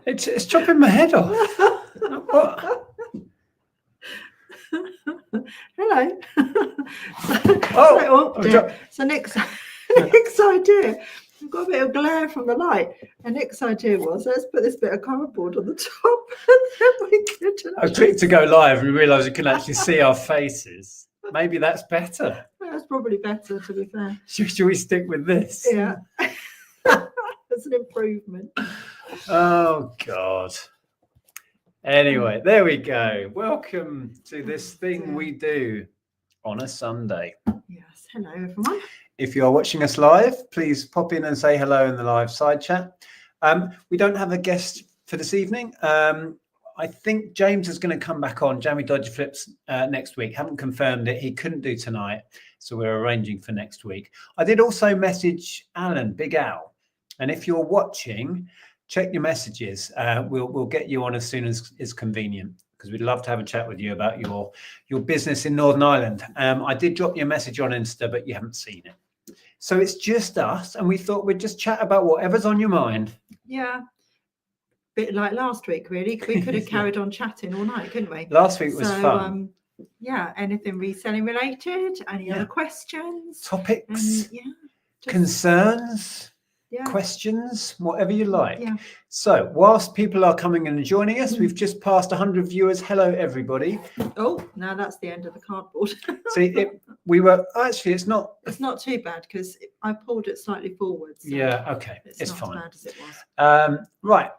It's chopping my head off. What? Hello. So Nick's idea. We've got a bit of glare from the light. And Nick's idea was, let's put this bit of cardboard on the top. And then we could I clicked to go live and we realised we can actually see our faces. Maybe that's better. That's probably better, to be fair. Should we stick with this? Yeah. That's an improvement. Oh, God. Anyway, there we go. Welcome to this thing we do on a Sunday. Yes. Hello, everyone. If you are watching us live, please pop in and say hello in the live side chat. We don't have a guest for this evening. I think James is going to come back on, Jamie Dodger Flips, next week. Haven't confirmed it. He couldn't do tonight, so we're arranging for next week. I did also message Alan, Big Al. And if you're watching, check your messages. We'll get you on as soon as is convenient, because we'd love to have a chat with you about your business in Northern Ireland. I did drop you a message on Insta, but you haven't seen it. So it's just us, and we thought we'd just chat about whatever's on your mind. Yeah. Bit like last week, really. We could have carried on chatting all night, couldn't we? Last week was fun. Yeah, anything reselling related, any other questions? Topics, concerns, questions, whatever you like. Yeah. So whilst people are coming and joining us, we've just passed 100 viewers. Hello, everybody. Oh, now that's the end of the cardboard. See, we were actually, it's not too bad because I pulled it slightly forward. So yeah, okay, it's not fine. As bad as it was. Right.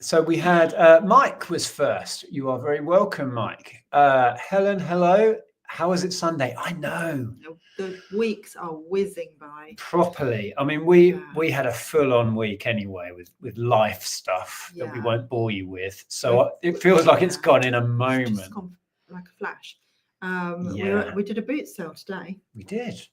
So we had Mike was first. You are very welcome, Mike. Helen, hello. How is it Sunday? I know. The weeks are whizzing by. Properly. I mean, we had a full-on week anyway with life stuff that we won't bore you with. So it feels like it's gone in a moment. It's just gone like a flash. We did a boot sale today. We did.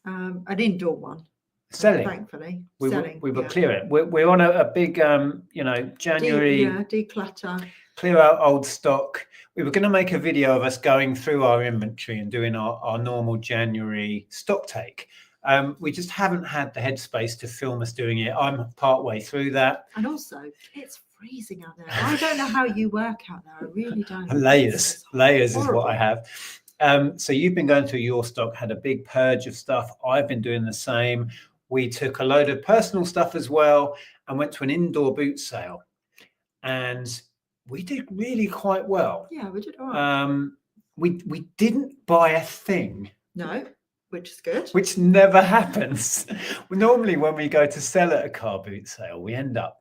An indoor one. Selling. Thankfully. We were clearing. We're on a big, January. Declutter. Clear out old stock. We were going to make a video of us going through our inventory and doing our normal January stock take. We just haven't had the headspace to film us doing it. I'm part way through that. And also, it's freezing out there. I don't know how you work out there. I really don't. Layers is what I have. So you've been going through your stock, had a big purge of stuff. I've been doing the same. We took a load of personal stuff as well and went to an indoor boot sale. And we did really quite well. Yeah, we did all right. We didn't buy a thing. No, which is good. Which never happens. Normally when we go to sell at a car boot sale, I end up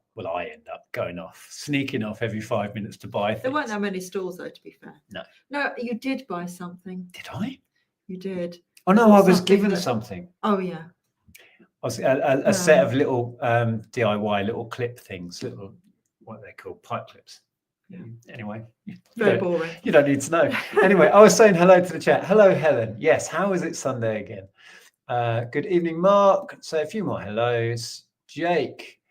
going off, sneaking off every 5 minutes to buy things. There weren't that many stores though, to be fair. No, you did buy something. Did I? You did. Oh no, I was given something. Oh yeah. I was a set of little DIY little clip things, little, what are they called, pipe clips. Yeah. Anyway, very boring. You don't need to know. Anyway, I was saying hello to the chat. Hello, Helen. Yes, how is it Sunday again? Good evening, Mark. Say a few more hellos. Jake,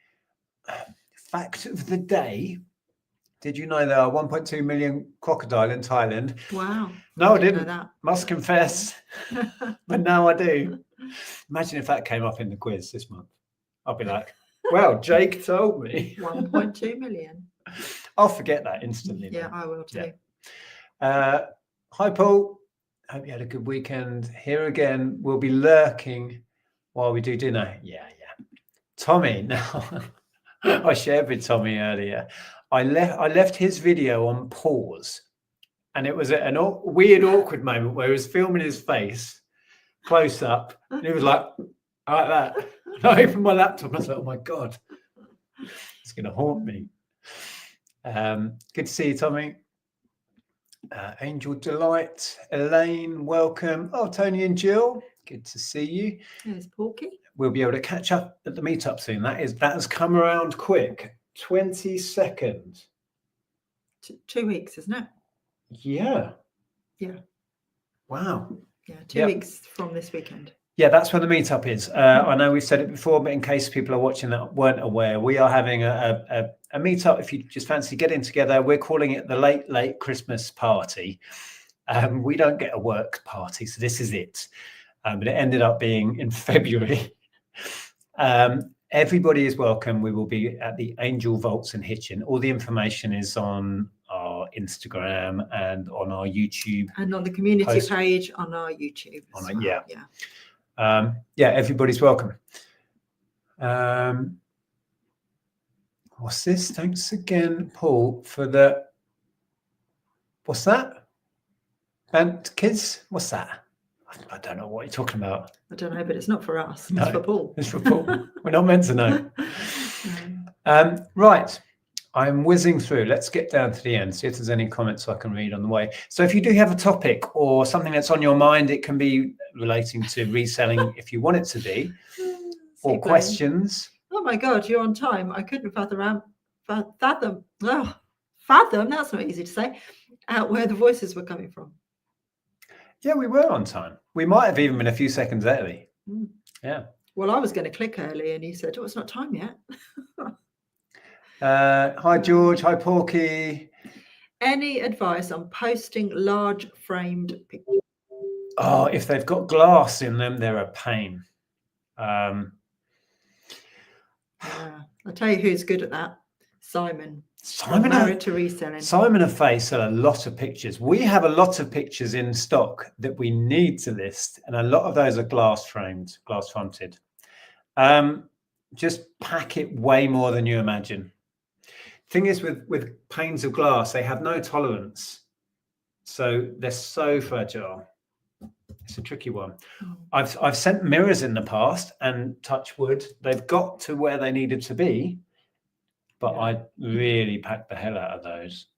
fact of the day. Did you know there are 1.2 million crocodile in Thailand? Wow. No, I didn't. Must confess. But now I do. Imagine if that came up in the quiz this month. I'll be like, well, Jake told me. 1.2 million. I'll forget that instantly. Yeah, I will too. Yeah. Hi, Paul. Hope you had a good weekend. Here again, we'll be lurking while we do dinner. Yeah. Tommy, now, I shared with Tommy earlier. I left his video on pause, and it was at a weird, awkward moment where he was filming his face close up, and he was like that. And I opened my laptop and I was like, oh my God, it's going to haunt me. Good to see you, Tommy. Angel Delight, Elaine, welcome. Oh, Tony and Jill, good to see you. There's Porky. We'll be able to catch up at the meetup soon. That has come around quick. 22nd. 2 weeks, isn't it? Yeah. Wow. Yeah, 2 weeks from this weekend. Yeah, that's when the meetup is. I know we've said it before, but in case people are watching that weren't aware, we are having a meetup. If you just fancy getting together, we're calling it the late Christmas party. We don't get a work party, so this is it. But it ended up being in February. everybody is welcome. We will be at the Angel Vaults in Hitchin. All the information is on our Instagram and on our YouTube. And on the community page on our YouTube. Yeah, everybody's welcome. What's this? Thanks again, Paul, for the... What's that? And kids, what's that? I don't know what you're talking about. I don't know, but it's not for us. No, it's for Paul. It's for Paul. We're not meant to know. Right. I'm whizzing through. Let's get down to the end, see if there's any comments I can read on the way. So if you do have a topic or something that's on your mind, it can be relating to reselling if you want it to be, or questions. Oh my God, you're on time. I couldn't fathom, that's not easy to say, out where the voices were coming from. Yeah, we were on time. We might have even been a few seconds early. Yeah. Well, I was going to click early and you said, oh, it's not time yet. Hi, George. Hi, Porky. Any advice on posting large framed pictures? Oh, if they've got glass in them, they're a pain. I'll tell you who's good at that. Simon married to reselling. Simon and Faye sell a lot of pictures. We have a lot of pictures in stock that we need to list, and a lot of those are glass framed, glass fronted. Just pack it way more than you imagine. Thing is, with panes of glass, they have no tolerance, so they're so fragile. It's a tricky one. I've sent mirrors in the past, and touch wood, they've got to where they needed to be, but I really packed the hell out of those.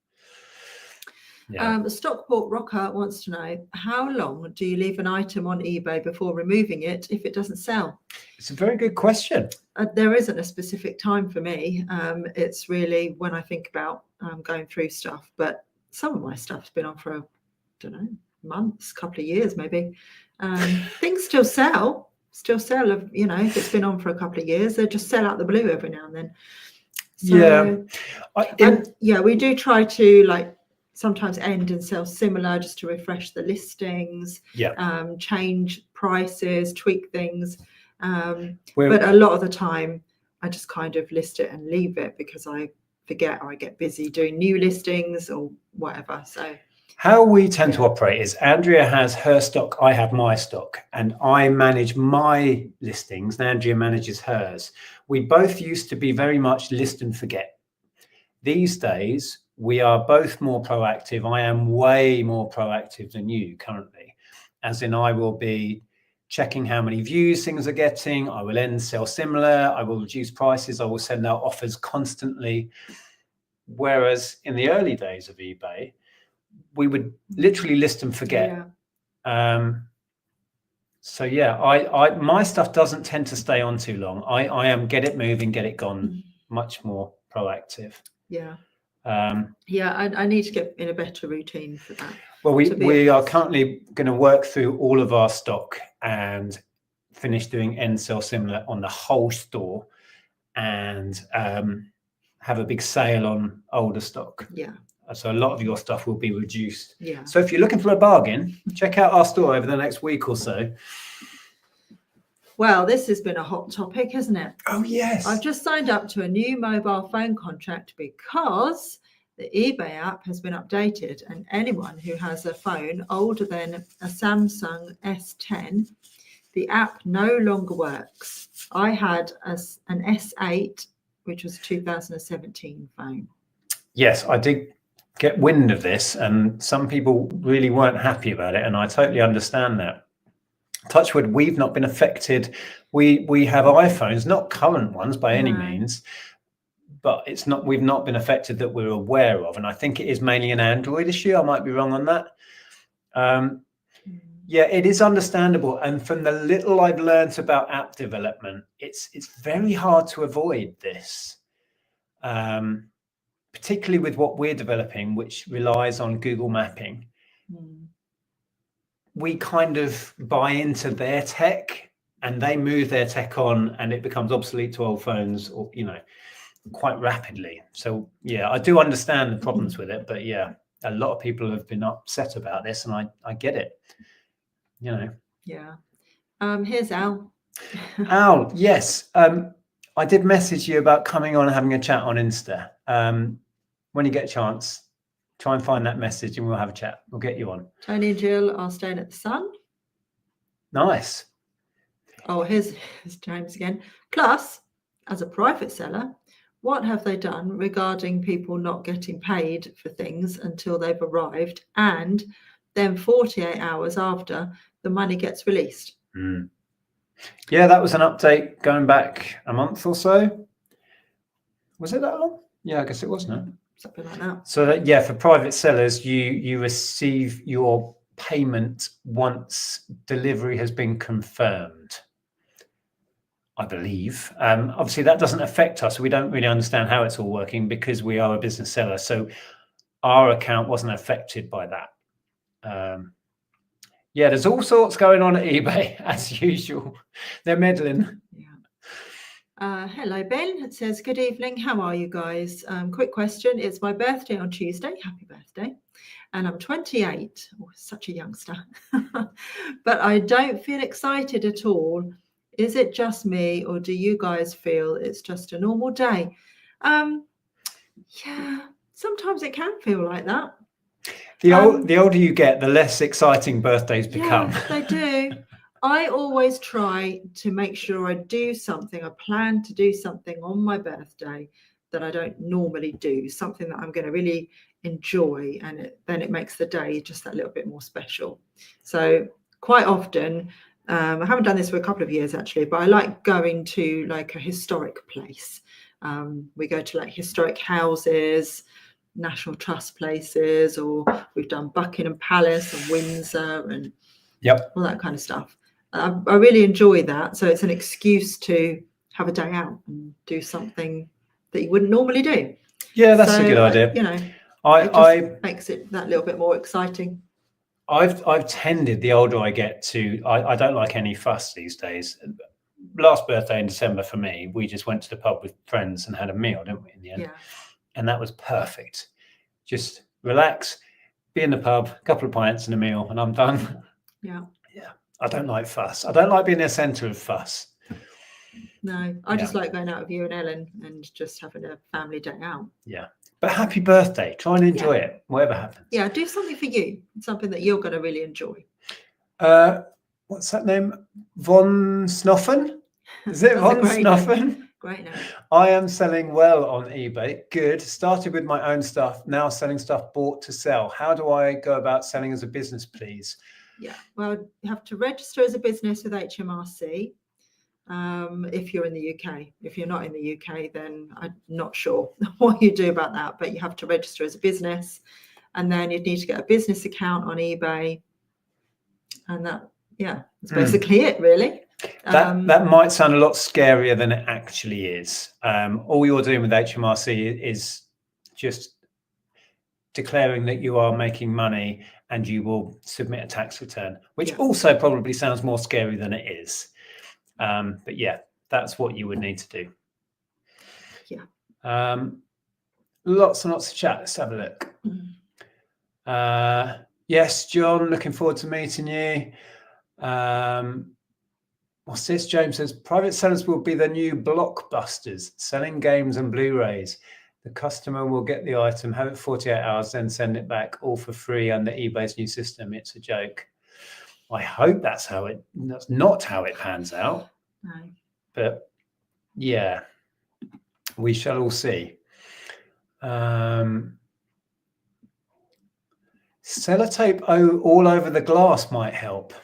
The Stockport Rocker wants to know, how long do you leave an item on eBay before removing it if it doesn't sell? It's a very good question. There isn't a specific time for me. It's really when I think about going through stuff, but some of my stuff's been on for, I don't know, months, couple of years maybe. Things still sell, if it's been on for a couple of years, they just sell out the blue every now and then. So, we do try to sometimes end and sell similar just to refresh the listings, change prices, tweak things. But a lot of the time I just kind of list it and leave it because I forget or I get busy doing new listings or whatever. So how we tend to operate is Andrea has her stock, I have my stock, and I manage my listings and Andrea manages hers. We both used to be very much list and forget. These days, we are both more proactive. I am way more proactive than you currently, as in I will be checking how many views things are getting. I will end sell similar. I will reduce prices. I will send out offers constantly. Whereas in the early days of eBay, we would literally list and forget. So my stuff doesn't tend to stay on too long. I am get it moving, get it gone, much more proactive. I need to get in a better routine for that. Well, we are currently going to work through all of our stock and finish doing end sell similar on the whole store, and have a big sale on older stock. So a lot of your stuff will be reduced. So if you're looking for a bargain, check out our store over the next week or so. Well, this has been a hot topic, hasn't it? Oh, yes. I've just signed up to a new mobile phone contract because the eBay app has been updated, and anyone who has a phone older than a Samsung S10, the app no longer works. I had an S8, which was a 2017 phone. Yes, I did get wind of this, and some people really weren't happy about it, and I totally understand that. Touchwood, we've not been affected. We have iPhones, not current ones by any means, but we've not been affected that we're aware of. And I think it is mainly an Android issue. I might be wrong on that. It is understandable. And from the little I've learned about app development, it's very hard to avoid this, particularly with what we're developing, which relies on Google mapping. We kind of buy into their tech and they move their tech on, and it becomes obsolete to old phones, or quite rapidly. So I do understand the problems with it, but a lot of people have been upset about this, and I get it. Here's Al. Al, yes. I did message you about coming on and having a chat on Insta. When you get a chance, try and find that message and we'll have a chat. We'll get you on. Tony and Jill are staying at the Sun. Nice. Oh, here's James again. Plus, as a private seller, what have they done regarding people not getting paid for things until they've arrived, and then 48 hours after the money gets released? Yeah, that was an update going back a month or so. Was it that long? Yeah, I guess it was, no? Something like that. So that, yeah, for private sellers, you receive your payment once delivery has been confirmed, I believe. Obviously, that doesn't affect us. We don't really understand how it's all working because we are a business seller. So our account wasn't affected by that. Yeah, there's all sorts going on at eBay, as usual. They're meddling. Yeah. Hello, Ben. It says, good evening. How are you guys? Quick question. It's my birthday on Tuesday. Happy birthday. And I'm 28. Oh, such a youngster. But I don't feel excited at all. Is it just me, or do you guys feel it's just a normal day? Yeah, sometimes it can feel like that. The older you get, the less exciting birthdays become. Yeah, they do. I always try to make sure I do something. I plan to do something on my birthday that I don't normally do, something that I'm going to really enjoy, and then it makes the day just that little bit more special. So quite often, I haven't done this for a couple of years actually, but I like going to like a historic place. We go to like historic houses, National Trust places, or we've done Buckingham Palace and Windsor and all that kind of stuff. I really enjoy that. So it's an excuse to have a day out and do something that you wouldn't normally do. Yeah, that's a good idea. It just makes it that little bit more exciting. I've tended, the older I get, to I don't like any fuss these days. Last birthday in December for me, we just went to the pub with friends and had a meal, didn't we, in the end? Yeah. And that was perfect. Just relax, be in the pub, a couple of pints and a meal, and I'm done. Yeah. Yeah. I don't like fuss. I don't like being the centre of fuss. No, I just like going out with you and Ellen and just having a family day out. Yeah. But happy birthday. Try and enjoy it, whatever happens. Yeah, do something for you, something that you're going to really enjoy. What's that name? Von Snoffen? Is it Von Snoffen? Great name. I am selling well on eBay. Good. Started with my own stuff, now selling stuff bought to sell. How do I go about selling as a business, please? Yeah, well, you have to register as a business with HMRC if you're in the UK. If you're not in the UK, then I'm not sure what you do about that, but you have to register as a business, and then you'd need to get a business account on eBay, and that's basically it, really. That might sound a lot scarier than it actually is. All you're doing with HMRC is just declaring that you are making money and you will submit a tax return, which also probably sounds more scary than it is. But yeah, that's what you would need to do. Yeah. Lots and lots of chat. Let's have a look. Yes, John, looking forward to meeting you. What's this? James says, private sellers will be the new blockbusters, selling games and Blu-rays. The customer will get the item, have it 48 hours, then send it back, all for free under eBay's new system. It's a joke. I hope that's not how it pans out. No. But yeah, we shall all see. Sellotape all over the glass might help.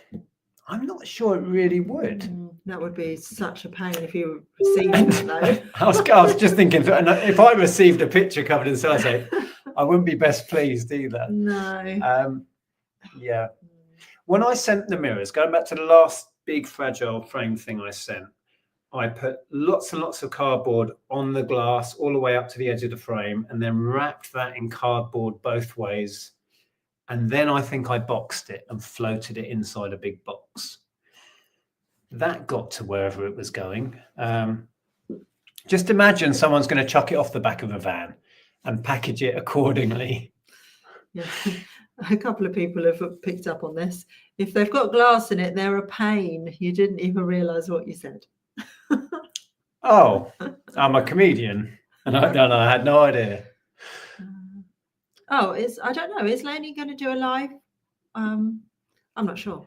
I'm not sure it really would. That would be such a pain if you received it, though. I was just thinking, if I received a picture covered in sellotape, I wouldn't be best pleased either. No. Yeah. When I sent the mirrors, going back to the last big fragile frame thing I sent, I put lots and lots of cardboard on the glass all the way up to the edge of the frame, and then wrapped that in cardboard both ways. And then I think I boxed it and floated it inside a big box. That got to wherever it was going. Just imagine someone's going to chuck it off the back of a van and package it accordingly. Yeah, a couple of people have picked up on this. If they've got glass in it, they're a pain. You didn't even realise what you said. Oh, I'm a comedian, and I don't know. I had no idea. I don't know. Is Lainey going to do a live? I'm not sure.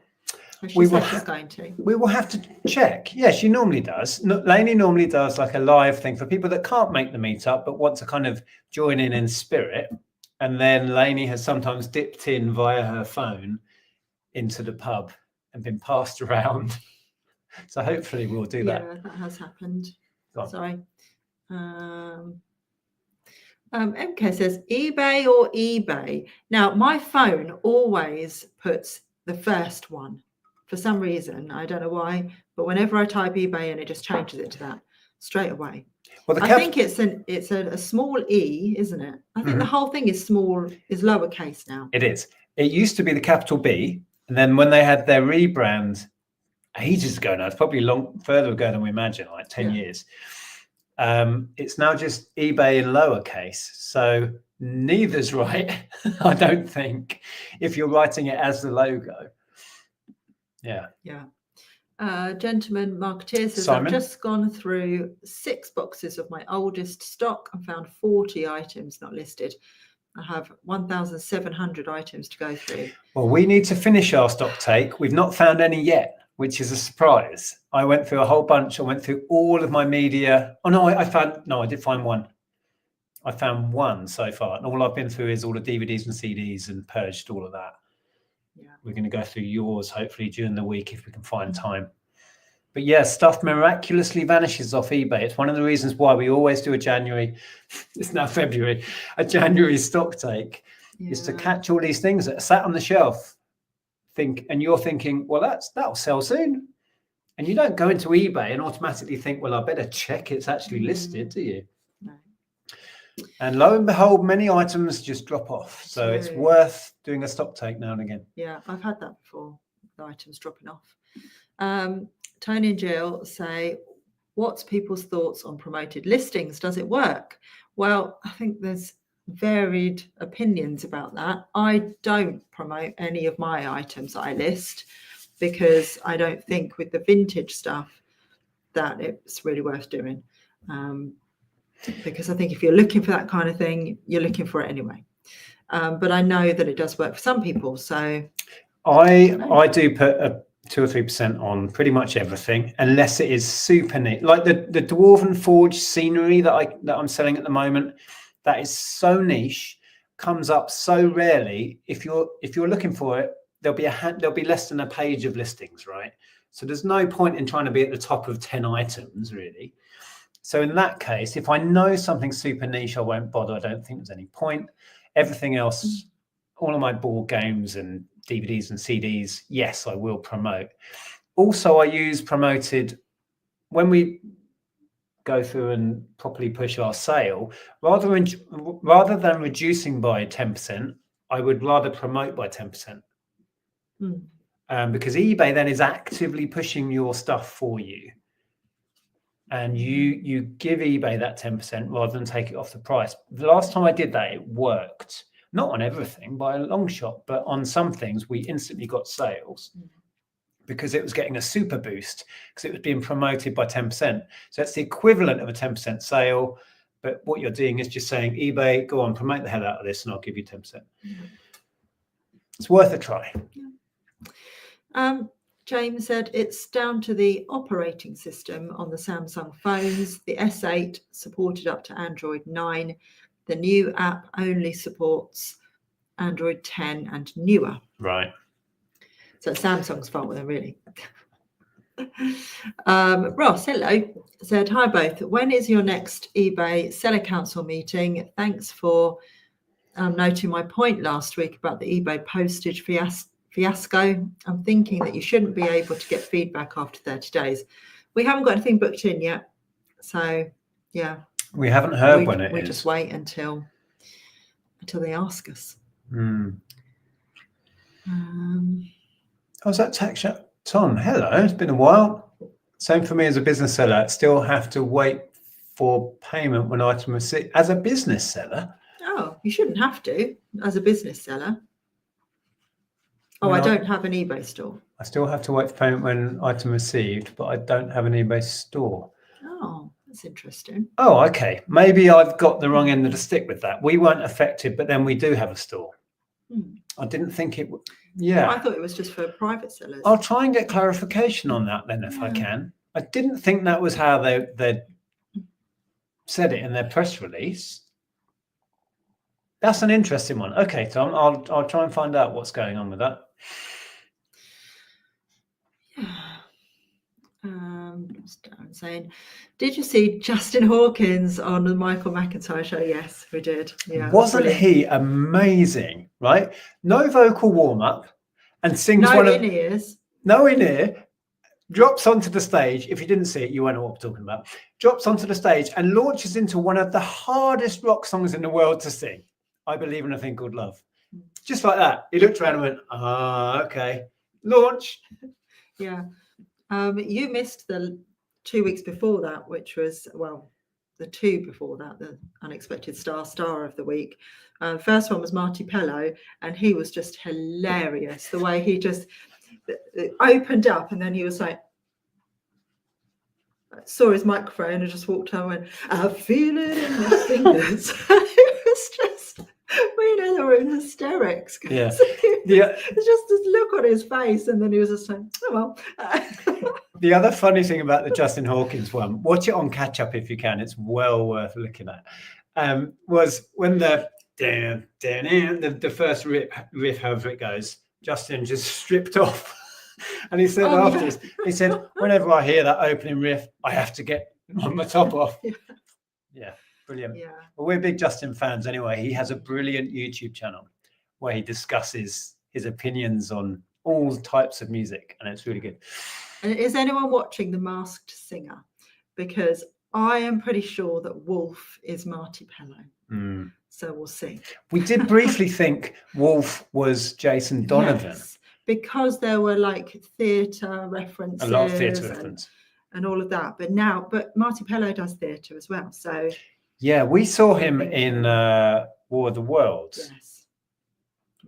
She We will said she's going to. We will have to check. Yeah, she normally does. Lainey normally does like a live thing for people that can't make the meetup but want to kind of join in spirit. And then Lainey has sometimes dipped in via her phone into the pub and been passed around. So hopefully we'll do that. Yeah, that has happened. Sorry. MK says eBay or eBay. Now, my phone always puts the first one for some reason. I don't know why, but whenever I type eBay and it just changes it to that straight away. Well, I think it's a small e, isn't it? I think the whole thing is lowercase now. It is. It used to be the capital B, and then when they had their rebrand ages ago now, it's probably further ago than we imagine, like 10 years. It's now just eBay in lowercase, so neither's right. I don't think, if you're writing it as the logo. Yeah. Gentleman marketeer says, Simon? I've just gone through 6 boxes of my oldest stock and found 40 items not listed. I have 1,700 items to go through. Well, we need to finish our stock take. We've not found any yet, which is a surprise. I went through a whole bunch. I went through all of my media. Oh, no, I did find one. I found one so far. And all I've been through is all the DVDs and CDs and purged all of that. Yeah. We're going to go through yours, hopefully, during the week if we can find time. But yeah, stuff miraculously vanishes off eBay. It's one of the reasons why we always do a January, it's now February, a January stock take, is to catch all these things that are sat on the shelf. And you're thinking, well, that'll sell soon. And you don't go into eBay and automatically think, well, I better check it's actually listed, do you? No. And lo and behold, many items just drop off. So it's worth doing a stock take now and again. Yeah, I've had that before, the items dropping off. Tony and Jill say, what's people's thoughts on promoted listings? Does it work? Well, I think there's varied opinions about that. I don't promote any of my items I list because I don't think with the vintage stuff that it's really worth doing. Because I think if you're looking for that kind of thing, you're looking for it anyway. But I know that it does work for some people. So I do put a 2 or 3% on pretty much everything, unless it is super neat. Like the Dwarven Forge scenery that I'm selling at the moment, that is so niche, comes up so rarely. If you're looking for it, there'll be less than a page of listings, right? So there's no point in trying to be at the top of 10 items, really. So in that case, if I know something's super niche, I won't bother. I don't think there's any point. Everything else, all of my board games and DVDs and CDs, yes, I will promote. Also, I use promoted when we go through and properly push our sale. Rather than reducing by 10%, I would rather promote by 10%. Because eBay then is actively pushing your stuff for you. And you give eBay that 10% rather than take it off the price. The last time I did that, it worked. Not on everything by a long shot, but on some things we instantly got sales because it was getting a super boost because it was being promoted by 10%. So it's the equivalent of a 10% sale. But what you're doing is just saying, eBay, go on, promote the hell out of this and I'll give you 10%. It's worth a try. James said it's down to the operating system on the Samsung phones. The S8 supported up to Android 9. The new app only supports Android 10 and newer. Right. So it's Samsung's fault with them, really. Ross, hello, said, hi both. When is your next eBay Seller Council meeting? Thanks for noting my point last week about the eBay postage fiasco. I'm thinking that you shouldn't be able to get feedback after 30 days. We haven't got anything booked in yet. So, yeah. We haven't heard when it is. We just wait until they ask us. How's that tax shop? Tom, hello. It's been a while. Same for me as a business seller. I still have to wait for payment when item received. As a business seller? Oh, you shouldn't have to as a business seller. Oh, I don't have an eBay store. I still have to wait for payment when item received, but I don't have an eBay store. Oh, That's interesting. Oh, okay. Maybe I've got the wrong end of the stick with that. We weren't affected, but then we do have a store. I didn't think it. Yeah. I thought it was just for private sellers. I'll try and get clarification on that then if I can. I didn't think that was how they said it in their press release. That's an interesting one. Okay, Tom, I'll try and find out what's going on with that. Saying, did you see Justin Hawkins on the Michael McIntyre show? Yes, we did. Yeah, wasn't he amazing? Right, no vocal warm up, and sings no in ear, drops onto the stage. If you didn't see it, you won't know what I'm talking about. Drops onto the stage and launches into one of the hardest rock songs in the world to sing. I Believe in a Thing Called Love. Just like that. He looked around and went, okay, launch. Yeah. You missed the 2 weeks before that, which was, well, the two before that, the unexpected star of the week. First one was Marty Pello, and he was just hilarious. The way he just opened up, and then he was like, saw his microphone and just walked over and went, I feel it in my fingers. It was just, we know they were in hysterics. Yeah. It's just this look on his face, and then he was just like, oh well. The other funny thing about the Justin Hawkins one, watch it on catch up if you can. It's well worth looking at. Was when the first riff, however it goes, Justin just stripped off, and he said afterwards, he said, whenever I hear that opening riff, I have to get my top off. Yeah, brilliant. Yeah. Well, we're big Justin fans anyway. He has a brilliant YouTube channel where he discusses his opinions on all types of music, and it's really good. Is anyone watching The Masked Singer? Because I am pretty sure that Wolf is Marty Pello. So we'll see. We did briefly think Wolf was Jason Donovan. Yes, because there were like theatre references. A lot of theatre reference. And all of that. But Marty Pello does theatre as well. So yeah, we saw him in War of the Worlds. Yes,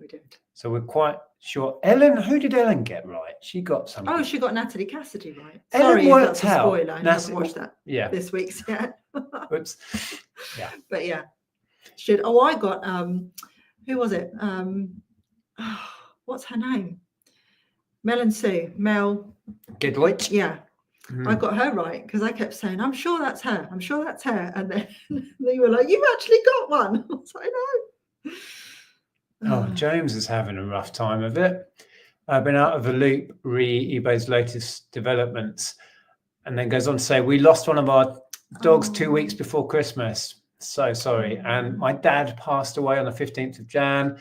we did. So we're quite sure. Who did Ellen get right? She got something. Oh, she got Natalie Cassidy right. Sorry, that's a spoiler. I haven't watched that this week's yet. Oops. Yeah. But yeah. I got who was it? What's her name? Mel Gidwich. Yeah. I got her right because I kept saying, I'm sure that's her. I'm sure that's her. And then they were like, you've actually got one. I was like, I know. Oh, James is having a rough time of it. I've been out of the loop, eBay's latest developments, and then goes on to say, we lost one of our dogs 2 weeks before Christmas. So sorry. And my dad passed away on the 15th of Jan.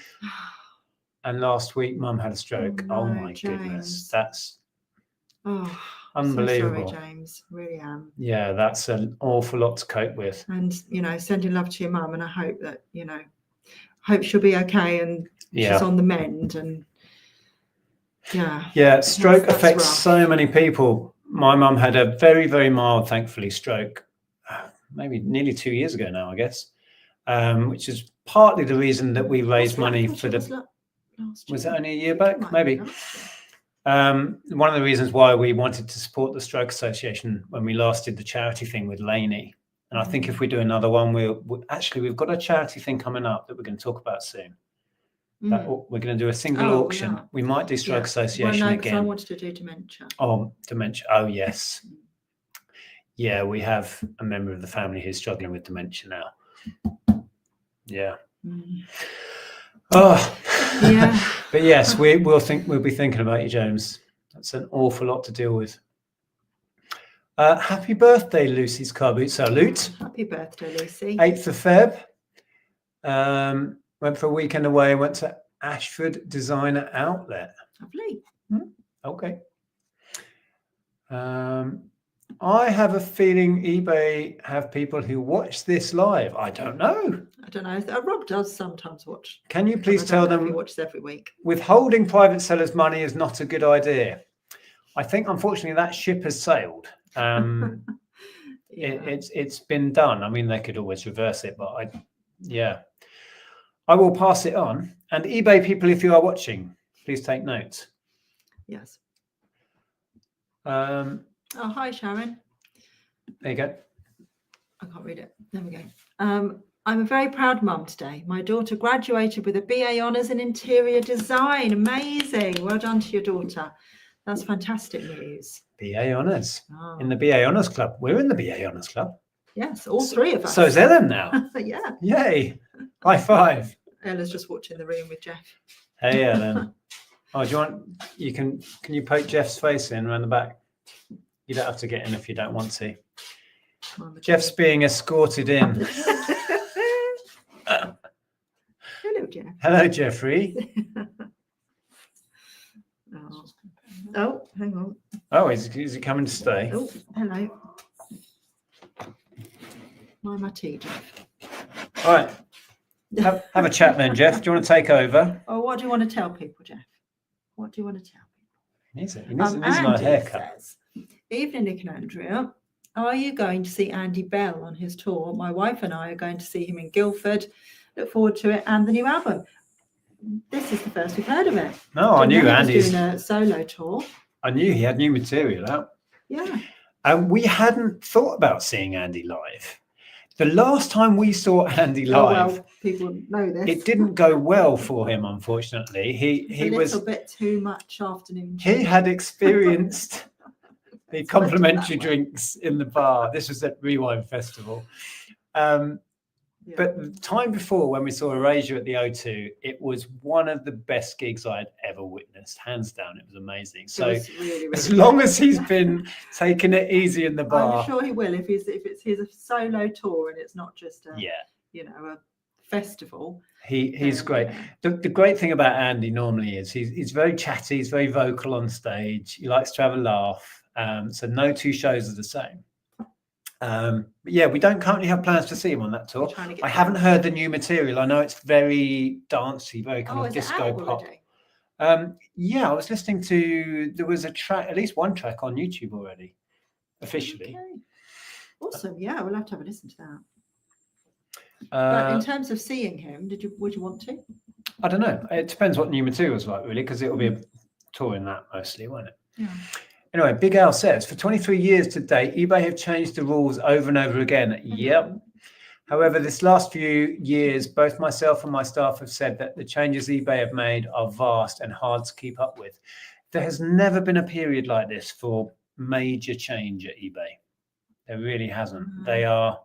And last week, Mum had a stroke. Oh my goodness. That's unbelievable. So sorry, James. Really am. Yeah, that's an awful lot to cope with. And, sending love to your mum. And I hope that, hope she'll be okay and she's on the mend. And stroke affects so many people. My mum had a very, very mild, thankfully, stroke, maybe nearly 2 years ago now, I guess, which is partly the reason that we raised money for the. Was that only a year back? Maybe. One of the reasons why we wanted to support the Stroke Association when we last did the charity thing with Lainey. And I think if we do another one, we've got a charity thing coming up that we're going to talk about soon. We're going to do a single auction. We might do Stroke Association again. I wanted to do dementia. Oh, dementia. Oh, yes. Yeah, we have a member of the family who's struggling with dementia now. Yeah. Oh, yeah. But yes, we'll be thinking about you, James. That's an awful lot to deal with. Happy birthday, Lucy's car boot salute. Happy birthday, Lucy. 8th of Feb. Went for a weekend away. Went to Ashford Designer Outlet. Lovely. Okay. I have a feeling eBay have people who watch this live. I don't know. Rob does sometimes watch. Can you please tell them he watches every week? Withholding private sellers' money is not a good idea. I think, unfortunately, that ship has sailed. It's been done. I mean, they could always reverse it, but I will pass it on. And eBay people, if you are watching, please take notes. Yes. Oh, hi, Sharon. There you go. I can't read it. There we go. I'm a very proud mum today. My daughter graduated with a BA Honours in Interior Design. Amazing. Well done to your daughter. That's fantastic news. BA Honours. Oh. In the BA Honours Club. We're in the BA Honours Club. Yes, all three of us. So is Ellen now. Yeah. Yay. High five. Ella's just watching the room with Jeff. Hey, Ellen. Oh, do you want, can you poke Jeff's face in around the back? You don't have to get in if you don't want to. Jeff's being escorted in. Hello, Jeff. Hello, Jeffrey. Oh, hang on. Oh, is he coming to stay? Oh, hello. My tea, Jeff. All right. Have a chat then, Jeff. Do you want to take over? Oh, what do you want to tell people, Jeff? What do you want to tell people? He needs a nice haircut. Says, evening, Nick and Andrea. Are you going to see Andy Bell on his tour? My wife and I are going to see him in Guildford. Look forward to it and the new album. This is the first we've heard of it. No, I knew Andy's doing a solo tour. I knew he had new material out. Yeah. And we hadn't thought about seeing Andy live. The last time we saw Andy live, people know this. it didn't go well for him, unfortunately. He was a little bit too much afternoon. He had experienced the complimentary drinks in the bar. This was at Rewind Festival. But the time before, when we saw Erasure at the O2, it was one of the best gigs I'd ever witnessed, hands down. It was amazing. So really as long as he's been taking it easy in the bar, I'm sure he will. If it's his solo tour and it's not just a festival. He's great. The great thing about Andy normally is he's very chatty. He's very vocal on stage. He likes to have a laugh. So no two shows are the same. But yeah, we don't currently have plans to see him on that tour. I haven't heard the new material. I know it's very dancey, very kind of disco pop. Yeah, I was listening to, there was a track, at least one track on YouTube already, officially. Okay. Awesome. Yeah, we'll have to have a listen to that. But in terms of seeing him, would you want to? I don't know. It depends what new material's like, really, because it'll be a tour in that mostly, won't it? Yeah. Anyway, Big Al says, for 23 years to date, eBay have changed the rules over and over again. Mm-hmm. Yep. However, this last few years, both myself and my staff have said that the changes eBay have made are vast and hard to keep up with. There has never been a period like this for major change at eBay. There really hasn't. Mm-hmm. They are...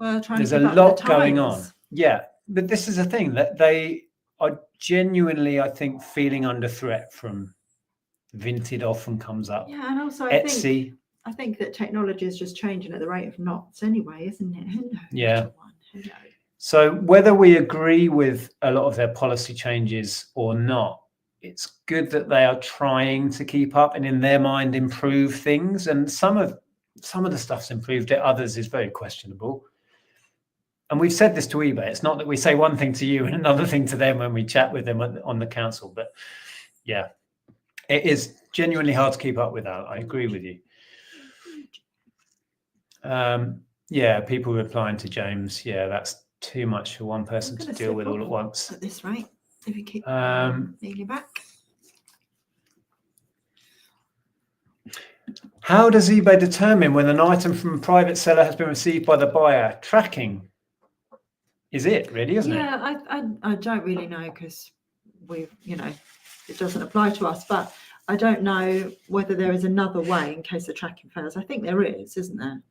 Well, there's a lot going on. Yeah, but this is a thing that they are genuinely, I think, feeling under threat from... Vinted often comes up. Yeah, and also Etsy. I think that technology is just changing at the rate of knots anyway, isn't it? Hello, yeah. Hello. So whether we agree with a lot of their policy changes or not, it's good that they are trying to keep up and in their mind improve things. And some of the stuff's improved it, others is very questionable. And we've said this to eBay. It's not that we say one thing to you and another thing to them when we chat with them on the council, but yeah. It is genuinely hard to keep up with that. I agree with you. Yeah, people replying to James. Yeah, that's too much for one person to deal with all at once. At this rate, if you keep leaning back. How does eBay determine when an item from a private seller has been received by the buyer? Tracking is it really, isn't it? Yeah, I don't really know because we've, it doesn't apply to us, but I don't know whether there is another way in case the tracking fails. I think there is, isn't there?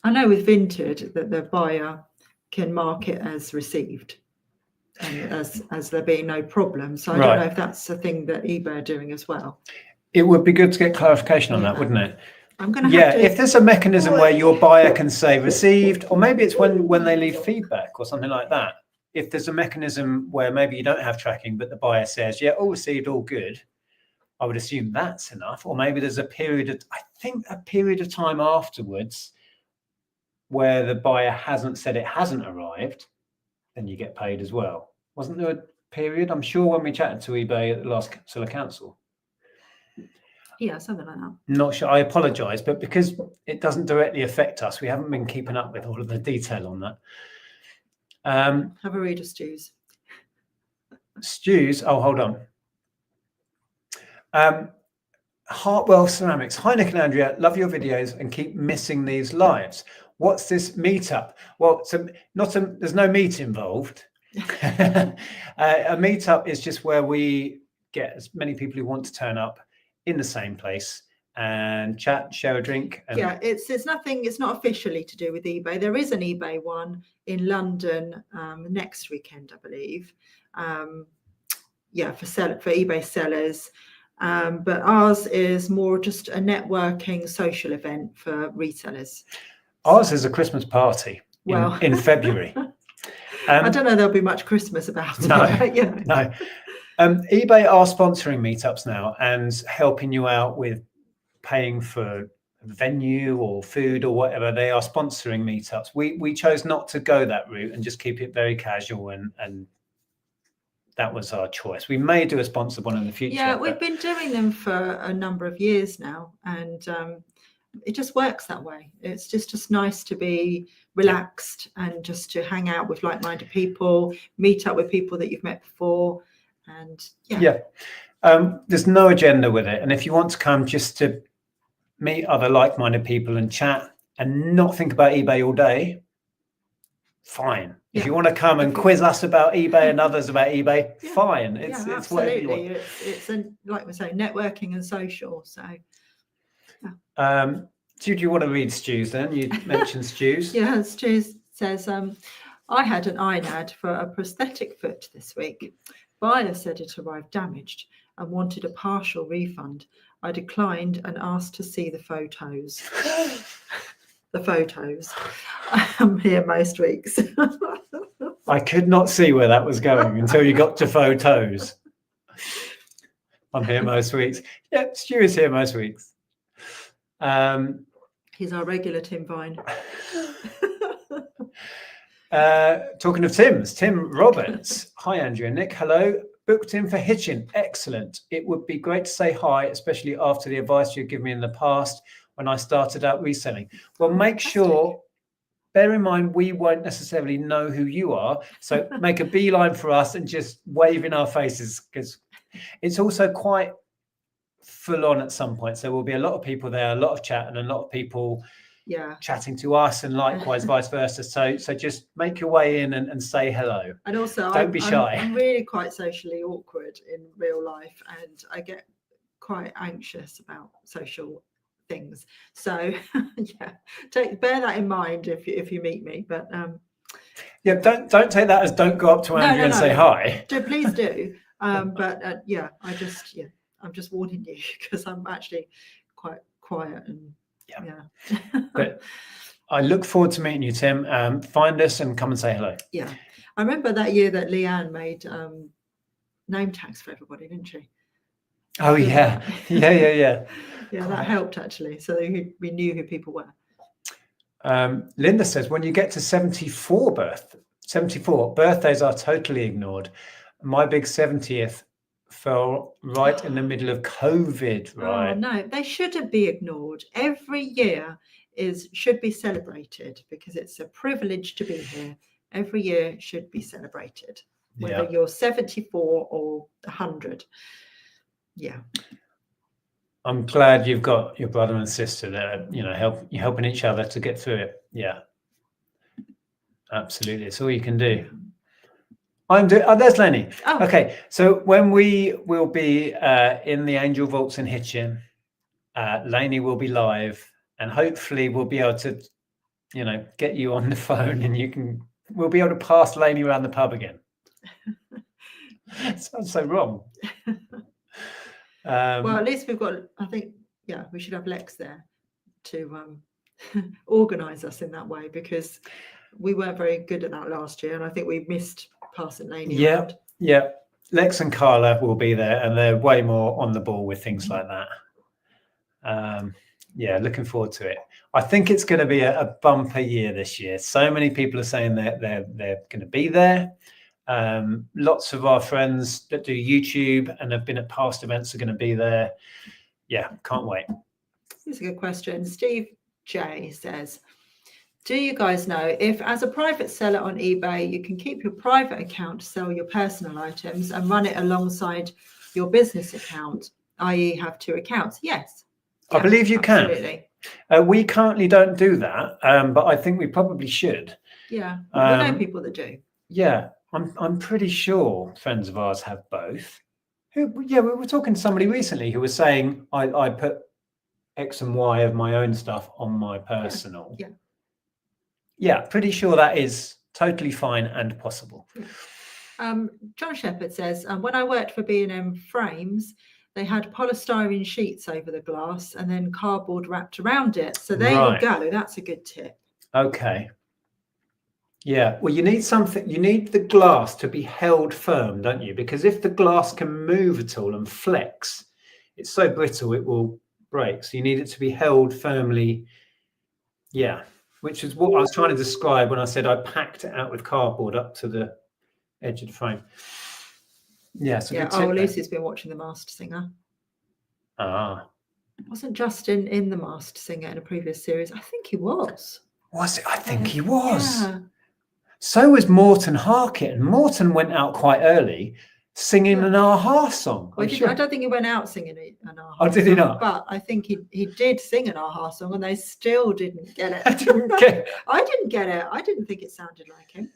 I know with Vinted that the buyer can mark it as received and as there being no problem. So I don't know if that's a thing that eBay are doing as well. It would be good to get clarification on that, wouldn't it? I'm going to have to... if there's a mechanism where your buyer can say received, or maybe it's when they leave feedback or something like that. If there's a mechanism where maybe you don't have tracking, but the buyer says, yeah, all received, all good, I would assume that's enough. Or maybe there's a period of time afterwards where the buyer hasn't said it hasn't arrived, then you get paid as well. Wasn't there a period? I'm sure when we chatted to eBay at the last Reseller Council. Yeah, something like that. Not sure. I apologise, but because it doesn't directly affect us, we haven't been keeping up with all of the detail on that. Have a read of Stu's. Stu's. Oh, hold on. Hartwell Ceramics. Hi, Nick and Andrea. Love your videos and keep missing these lives. What's this meetup? Well, there's no meet involved. A meetup is just where we get as many people who want to turn up in the same place and chat, share a drink. And yeah, it's not officially to do with eBay. There is an eBay one in London next weekend, I believe. For eBay sellers. But ours is more just a networking social event for resellers. Ours is a Christmas party in February. I don't know there'll be much Christmas about it. No. eBay are sponsoring meetups now and helping you out with paying for venue or food or whatever. They are sponsoring meetups. We chose not to go that route and just keep it very casual, and that was our choice. We may do a sponsored one in the future. Yeah, we've been doing them for a number of years now, and it just works that way. It's just nice to be relaxed and just to hang out with like-minded people, meet up with people that you've met before, and there's no agenda with it. And if you want to come just to meet other like-minded people and chat and not think about eBay all day, fine. If you want to come and quiz us about eBay and others about eBay, fine. It's whatever you want. It's like we say, networking and social. So, do you want to read Stu's then? You mentioned Stu's. Yeah, Stu says, I had an ad for a prosthetic foot this week. Buyer said it arrived damaged and wanted a partial refund. I declined and asked to see the photos. I'm here most weeks. I could not see where that was going until you got to photos. I'm here most weeks. Yeah, Stu is here most weeks. He's our regular Tim Vine. Talking of Tim's, Tim Roberts. Hi, Andrea. Nick, hello. Booked in for Hitchin. Excellent. It would be great to say hi, especially after the advice you've given me in the past when I started out reselling. Well, make sure, bear in mind, we won't necessarily know who you are. So make a beeline for us and just wave in our faces, because it's also quite full on at some point. So there will be a lot of people there, a lot of chat, and a lot of people chatting to us, and likewise vice versa. So just make your way in and say hello. And also, don't be shy. I'm really quite socially awkward in real life, and I get quite anxious about social things. So bear that in mind if you meet me. But don't take that as don't go up to Andrea and say hi. Please do. I'm just warning you, because I'm actually quite quiet and But I look forward to meeting you, Tim. Find us and come and say hello. Yeah, I remember that year that Leanne made name tags for everybody, didn't she? Oh yeah. Yeah, that helped actually, so we knew who people were. Linda says, when you get to 74 birthdays are totally ignored. My big 70th fell right in the middle of COVID. Right? Oh no, they shouldn't be ignored. Every year should be celebrated, because it's a privilege to be here. Every year should be celebrated, whether you're 74 or 100. Yeah. I'm glad you've got your brother and sister there, you're helping each other to get through it. Yeah, absolutely. It's all you can do. There's Lenny. Oh. Okay, so when we will be in the Angel Vaults in Hitchin, Lainey will be live, and hopefully we'll be able to, get you on the phone, and we'll be able to pass Lainey around the pub again. Sounds so wrong. Well, at least we've got, I think, we should have Lex there to organise us in that way, because we weren't very good at that last year, and I think we missed passing Lainey around. Yeah. Lex and Carla will be there, and they're way more on the ball with things like that. Looking forward to it. I think it's going to be a bumper year this year. So many people are saying they're going to be there. Lots of our friends that do YouTube and have been at past events are going to be there. Yeah, can't wait. This is a good question. Steve J says, do you guys know if, as a private seller on eBay, you can keep your private account to sell your personal items and run it alongside your business account, i.e. have 2 accounts? Yes. I believe you absolutely. can. We currently don't do that, but I think we probably should. Yeah, we know people that do. Yeah, I'm pretty sure friends of ours have both. We were talking to somebody recently who was saying I put X and Y of my own stuff on my personal. Yeah, pretty sure that is totally fine and possible. John Shepherd says, when I worked for B&M Frames, they had polystyrene sheets over the glass and then cardboard wrapped around it. So there you go. That's a good tip. Okay. Yeah. Well, you need something. You need the glass to be held firm, don't you? Because if the glass can move at all and flex, it's so brittle it will break. So you need it to be held firmly. Yeah. Which is what I was trying to describe when I said I packed it out with cardboard up to the edge of the frame. Yeah. So Lucy's been watching The Masked Singer. Wasn't Justin in The Masked Singer in a previous series? I think he was. Was it? I think he was. Yeah. So was Morton Harkett, and Morton went out quite early singing an Aha song. Well, I don't think he went out singing an Aha song. Oh, did he not? But I think he did sing an Aha song, and they still didn't get it. I didn't get it. I didn't get it. I didn't think it sounded like him.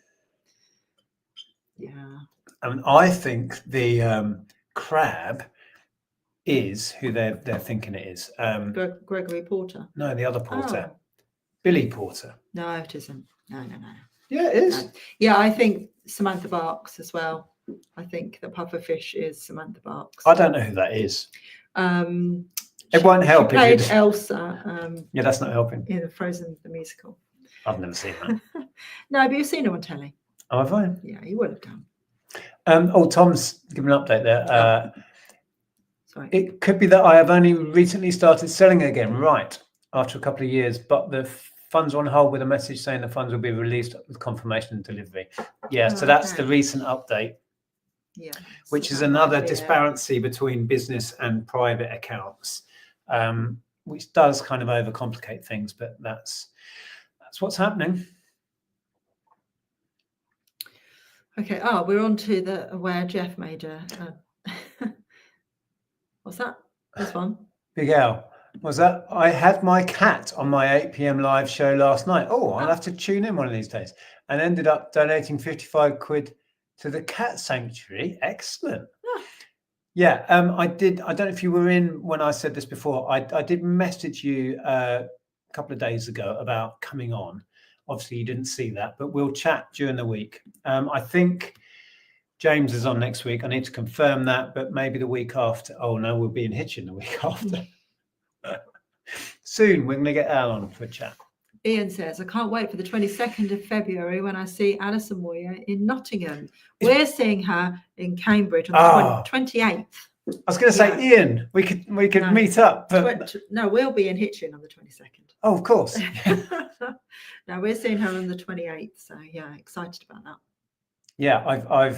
Yeah. I think the crab is who they're thinking it is. Gregory Porter. No, the other Porter. Billy Porter. No, it isn't. No. Yeah, it is. Yeah, I think Samantha Barks as well. I think the pufferfish is Samantha Barks. I don't know who that is. It won't help. She played Elsa. Yeah, that's not helping. In Frozen the musical. I've never seen that. No, but you've seen her on telly. Oh, have I? Yeah, you would have done. Tom's giving an update there. Sorry. It could be that I have only recently started selling again, right, after a couple of years, but the funds are on hold with a message saying the funds will be released with confirmation and delivery. Yeah, so that's the recent update. Yeah. Which is another disparity between business and private accounts, which does kind of overcomplicate things, but that's what's happening. Okay. Oh, we're on to where Jeff made a what's that? This one. Big L. Was that? I had my cat on my 8 p.m. live show last night. Oh, I'll have to tune in one of these days. And ended up donating 55 quid to the cat sanctuary. Excellent. Yeah, I did. I don't know if you were in when I said this before. I did message you a couple of days ago about coming on. Obviously, you didn't see that, but we'll chat during the week. I think James is on next week. I need to confirm that, but maybe the week after. Oh, no, we'll be in Hitchin the week after. Soon, we're going to get Al on for a chat. Ian says, I can't wait for the 22nd of February when I see Alison Moyer in Nottingham. We're seeing her in Cambridge on the 28th. I was going to say, Ian, we could meet up. But... No, we'll be in Hitchin on the 22nd. Oh, of course. No, we're seeing her on the 28th. So, yeah, excited about that. Yeah,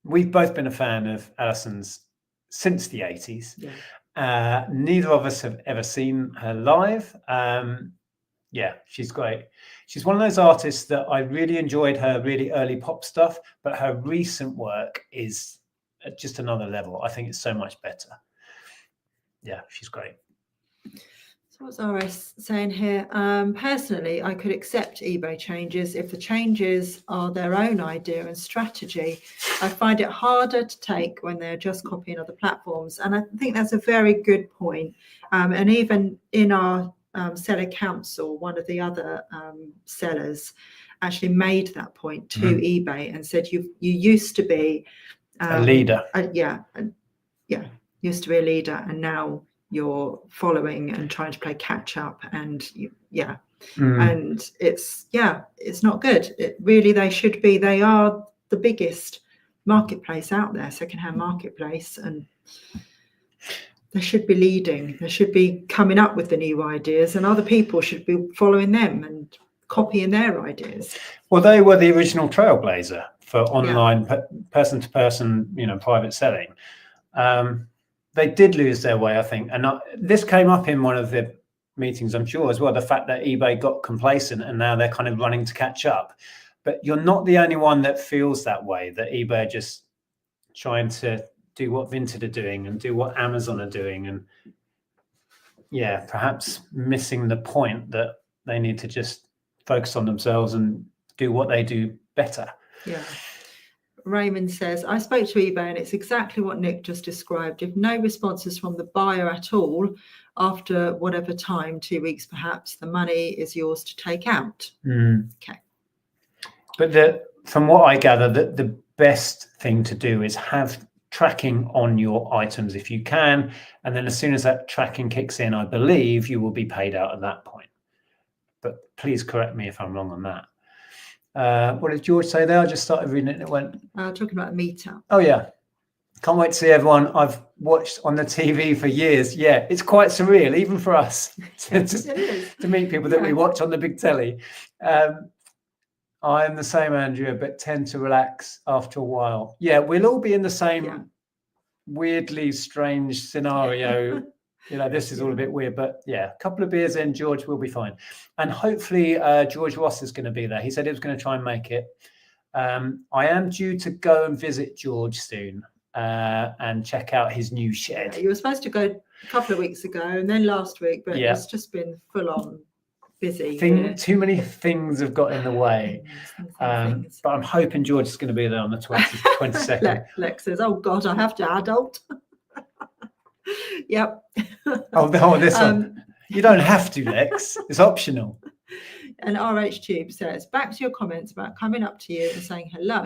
we've both been a fan of Alison's since the 80s. Yeah. Neither of us have ever seen her live. Yeah, she's great. She's one of those artists that I really enjoyed her really early pop stuff, but her recent work is at just another level. I think it's so much better. Yeah, she's great. So what's RS saying here? Personally, I could accept eBay changes if the changes are their own idea and strategy. I find it harder to take when they're just copying other platforms. And I think that's a very good point. And even in our seller council, one of the other sellers actually made that point to eBay and said, you used to be a leader. Used to be a leader, and now you're following and trying to play catch up, and and it's not good. They are the biggest marketplace out there, secondhand marketplace, and they should be leading. They should be coming up with the new ideas, and other people should be following them and copying their ideas. Well, they were the original trailblazer for online person-to-person, private selling. They did lose their way, I think. And this came up in one of the meetings, I'm sure, as well, the fact that eBay got complacent and now they're kind of running to catch up. But you're not the only one that feels that way, that eBay are just trying to do what Vinted are doing and do what Amazon are doing, and perhaps missing the point that they need to just focus on themselves and do what they do better. Yeah. Raymond says, I spoke to eBay and it's exactly what Nick just described. If no responses from the buyer at all after whatever time, 2 weeks perhaps, the money is yours to take out. Okay. But from what I gather, the best thing to do is have tracking on your items if you can, and then as soon as that tracking kicks in, I believe you will be paid out at that point. But please correct me if I'm wrong on that. What did George say there? I just started reading it and it went... Talking about a meetup. Oh, yeah. Can't wait to see everyone I've watched on the TV for years. Yeah, it's quite surreal, even for us, to meet people that we watch on the big telly. I am the same, Andrea, but tend to relax after a while. Yeah, we'll all be in the same weirdly strange scenario. This is all a bit weird, but a couple of beers in, George will be fine. And hopefully George Ross is going to be there. He said he was going to try and make it. I am due to go and visit George soon and check out his new shed. You were supposed to go a couple of weeks ago and then last week, but it's just been full on busy. Too many things have got in the way. But I'm hoping George is going to be there on the 22nd. Lex says, oh God, I have to adult. Yep. This one. You don't have to, Lex. It's optional. And RH Tube says, back to your comments about coming up to you and saying hello.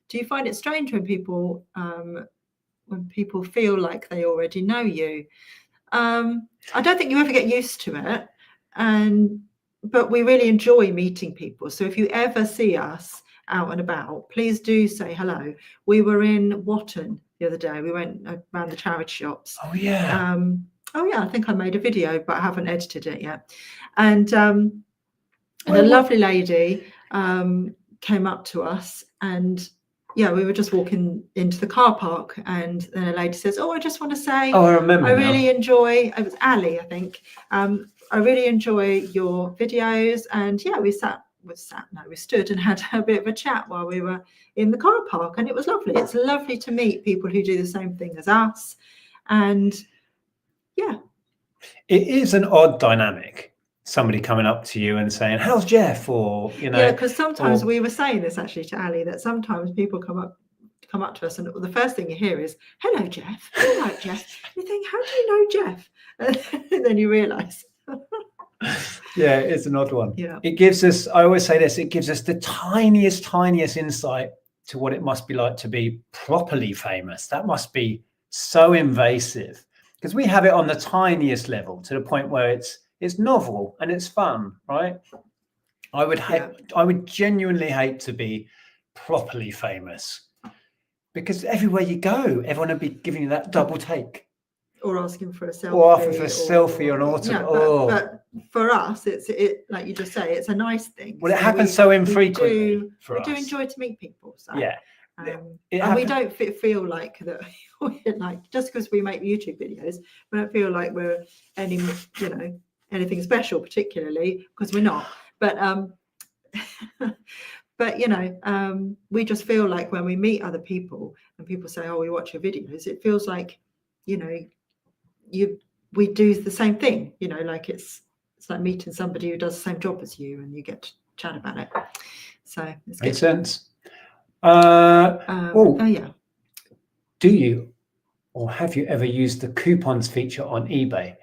Do you find it strange when people feel like they already know you? I don't think you ever get used to it. But we really enjoy meeting people. So if you ever see us out and about, please do say hello. We were in Watton the other day. We went around the charity shops. Oh yeah. I think I made a video, but I haven't edited it yet. And a lovely lady came up to us, and we were just walking into the car park, and then a lady says, "Oh, I just want to say, I remember. I really enjoy." It was Ali, I think. I really enjoy your videos, and we stood and had a bit of a chat while we were in the car park, and it was lovely. It's lovely to meet people who do the same thing as us, and it is an odd dynamic. Somebody coming up to you and saying, "How's Jeff?" Or because sometimes we were saying this actually to Ali, that sometimes people come up to us and the first thing you hear is, "Hello, Jeff." All right, Jeff. You think, how do you know Jeff? And then you realise. It's an odd one. It gives us, I always say this, it gives us the tiniest insight to what it must be like to be properly famous. That must be so invasive, because we have it on the tiniest level, to the point where it's novel and it's fun, right? I would genuinely hate to be properly famous, because everywhere you go, everyone would be giving you that double take. Or asking for a selfie. Or asking for a selfie on auto. But for us, it's like you just say, it's a nice thing. Well, it happens so infrequently for us. We do enjoy to meet people. So. And we don't feel like that. Like, just because we make YouTube videos, we don't feel like we're anything special, particularly, because we're not. But we just feel like when we meet other people and people say, "Oh, we watch your videos," it feels like, we do the same thing. Like it's like meeting somebody who does the same job as you, and you get to chat about it. So it's good. Makes sense. Do you, or have you ever used the coupons feature on eBay?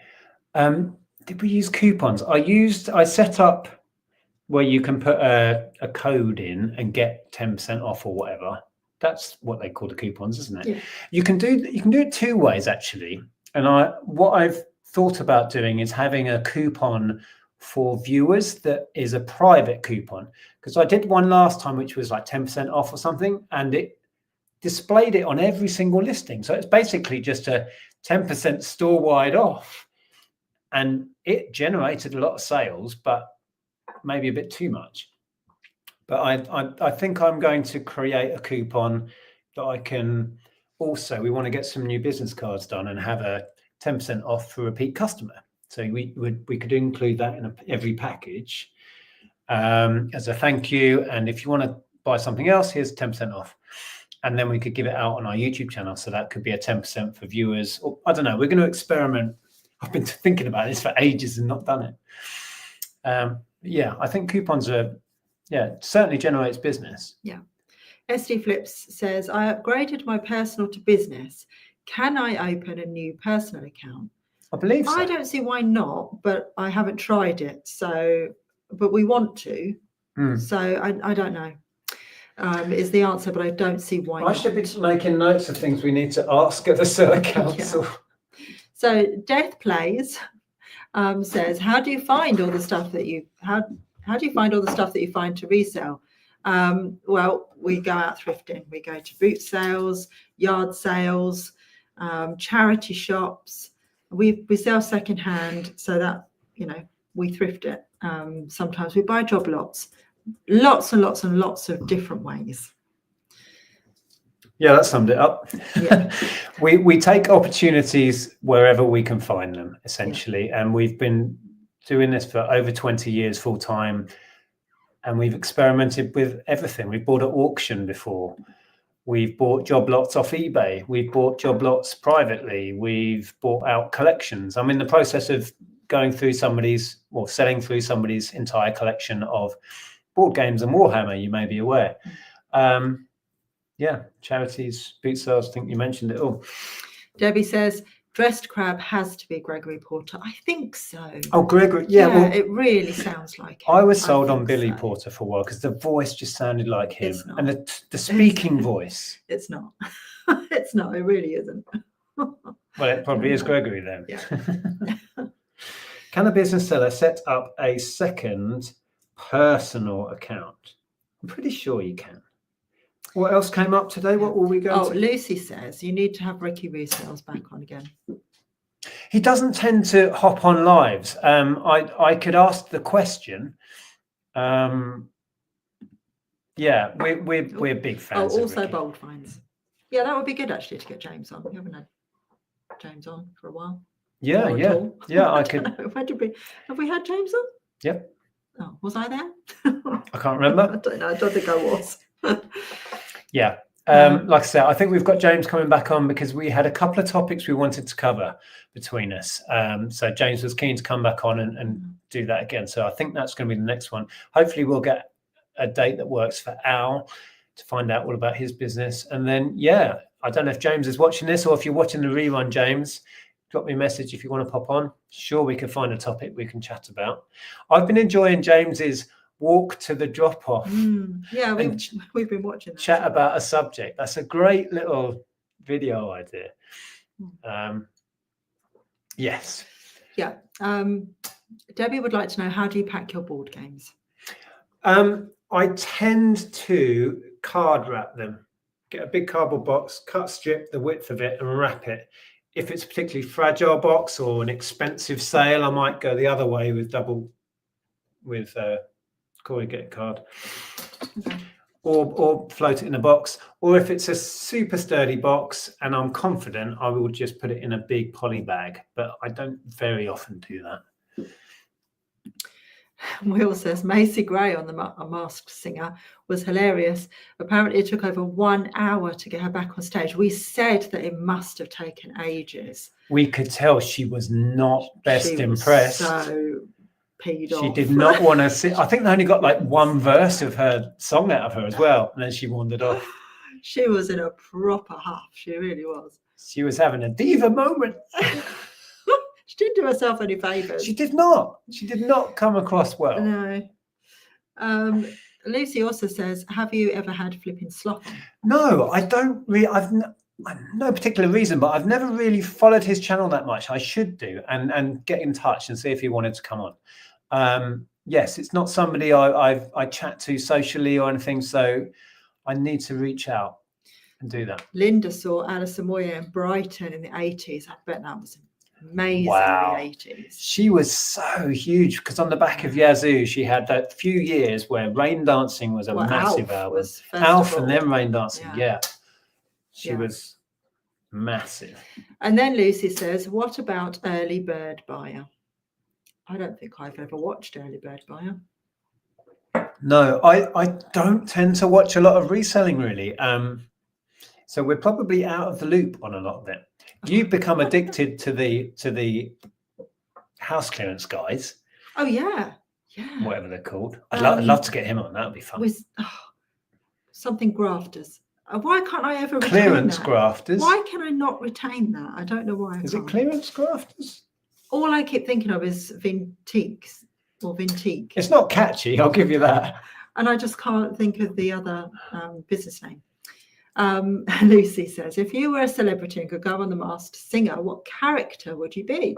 Did we use coupons? I set up where you can put a code in and get 10% off or whatever. That's what they call the coupons, isn't it? Yeah. You can do it two ways, actually. And what I've thought about doing is having a coupon for viewers that is a private coupon, because I did one last time which was like 10% off or something, and it displayed it on every single listing. So it's basically just a 10% store-wide off, and it generated a lot of sales, but maybe a bit too much. But I think I'm going to create a coupon that I can also, we want to get some new business cards done and have a 10% off for repeat customer. So we could include that in every package as a thank you. And if you want to buy something else, here's 10% off. and then we could give it out on our YouTube channel. So that could be a 10% for viewers. Or, I don't know. We're going to experiment. I've been thinking about this for ages and not done it. Yeah, I think coupons certainly generates business. Yeah. SD Flips says, I upgraded my personal to business. Can I open a new personal account? I believe so. I don't see why not, but I haven't tried it. So, but we want to. So I don't know. Is the answer, but I don't see why not. I should be making notes of things we need to ask at the Seller Council. Yeah. So Death Plays says, how do you find all the stuff that you find to resell? Well, we go out thrifting. We go to boot sales, yard sales, charity shops. We sell secondhand, so that, we thrift it. Sometimes we buy job lots and lots of different ways. Yeah, that summed it up. Yeah. we take opportunities wherever we can find them, essentially. And we've been doing this for over 20 years full time. And we've experimented with everything. We've bought at auction before. We've bought job lots off eBay. We've bought job lots privately. We've bought out collections. I'm in the process of selling through somebody's entire collection of board games and Warhammer, you may be aware. Charities, boot sales, I think you mentioned it all. Debbie says, Dressed Crab has to be Gregory Porter. I think so. Oh, Gregory, yeah. Well, it really sounds like him. I was sold on Billy Porter for a while because the voice just sounded like him. And the speaking voice. It's not. It's not. It really isn't. Well, it probably is Gregory then. Yeah. Can a business seller set up a second personal account? I'm pretty sure you can. What else came up today? What will we go to? Lucy says you need to have Ricky Resales back on again. He doesn't tend to hop on lives. I could ask the question. We're big fans. Also Bold Finds. Yeah, that would be good actually to get James on. We haven't had James on for a while. Yeah. I could. Have we had James on? Yep. Oh, was I there? I can't remember. I don't know. I don't think I was. Yeah. Like I said, I think we've got James coming back on because we had a couple of topics we wanted to cover between us. So James was keen to come back on and do that again. So I think that's going to be the next one. Hopefully we'll get a date that works for Al to find out all about his business. And then, I don't know if James is watching this or if you're watching the rerun, James, drop me a message if you want to pop on. Sure, we can find a topic we can chat about. I've been enjoying James's walk to the drop-off. Yeah, we've been watching that. Chat about a subject. That's a great little video idea. Yes. Yeah. Debbie would like to know, how do you pack your board games? I tend to card wrap them. Get a big cardboard box, cut strip the width of it and wrap it. If it's a particularly fragile box or an expensive sale, I might go the other way with corrugated card. Okay. Or float it in a box. Or if it's a super sturdy box and I'm confident, I will just put it in a big poly bag. But I don't very often do that. Will says Macy Gray on the Masked Singer was hilarious. Apparently it took over 1 hour to get her back on stage. We said that it must have taken ages. We could tell she was not best impressed. So peed off. She did not want to sit. I think they only got like one verse of her song out of her as well. And then she wandered off. She was in a proper huff. She really was. She was having a diva moment. She didn't do herself any favours. She did not. She did not come across well. No. Lucy also says, have you ever had flipping slop on? No, I don't really. I've no particular reason, but I've never really followed his channel that much. I should do and get in touch and see if he wanted to come on. Yes, it's not somebody I chat to socially or anything, so I need to reach out and do that. Linda saw Alison Moyer in Brighton in the 80s. I bet that was amazing. Wow. In the 80s. She was so huge because on the back of Yazoo, she had that few years where Rain Dancing was a massive album. Alf and then Rain Dancing, She was massive. And then Lucy says, what about Early Bird Buyer? I don't think I've ever watched Early Bird Buyer. No, I don't tend to watch a lot of reselling really. So we're probably out of the loop on a lot of it. You've become addicted to the house clearance guys. Oh yeah. Whatever they're called. I'd love to get him on. That would be fun. With something grafters. Why can't I ever retain Clearance that? grafters. Why can I not retain that? I don't know why. Is it clearance grafters? All I keep thinking of is Vintique or Vintique. It's not catchy, I'll give you that. And I just can't think of the other business name. Lucy says, if you were a celebrity and could go on The Masked Singer, what character would you be?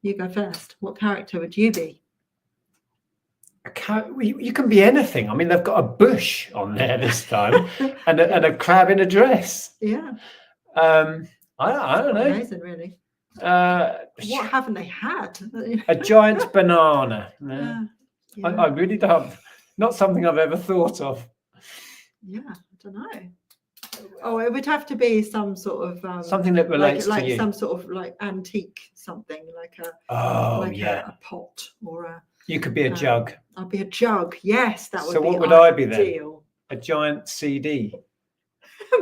You go first. What character would you be? You can be anything. I mean, they've got a bush on there this time and a crab in a dress. Yeah. I don't know. Amazing, really. What haven't they had? A giant banana. Yeah. I really don't. Not something I've ever thought of. Yeah, I don't know. Oh, it would have to be some sort of something that relates like to you. some sort of like antique something, like a a pot or a. You could be a jug. I'll be a jug. Yes, that would be. So what would ideal. I be then? A giant CD.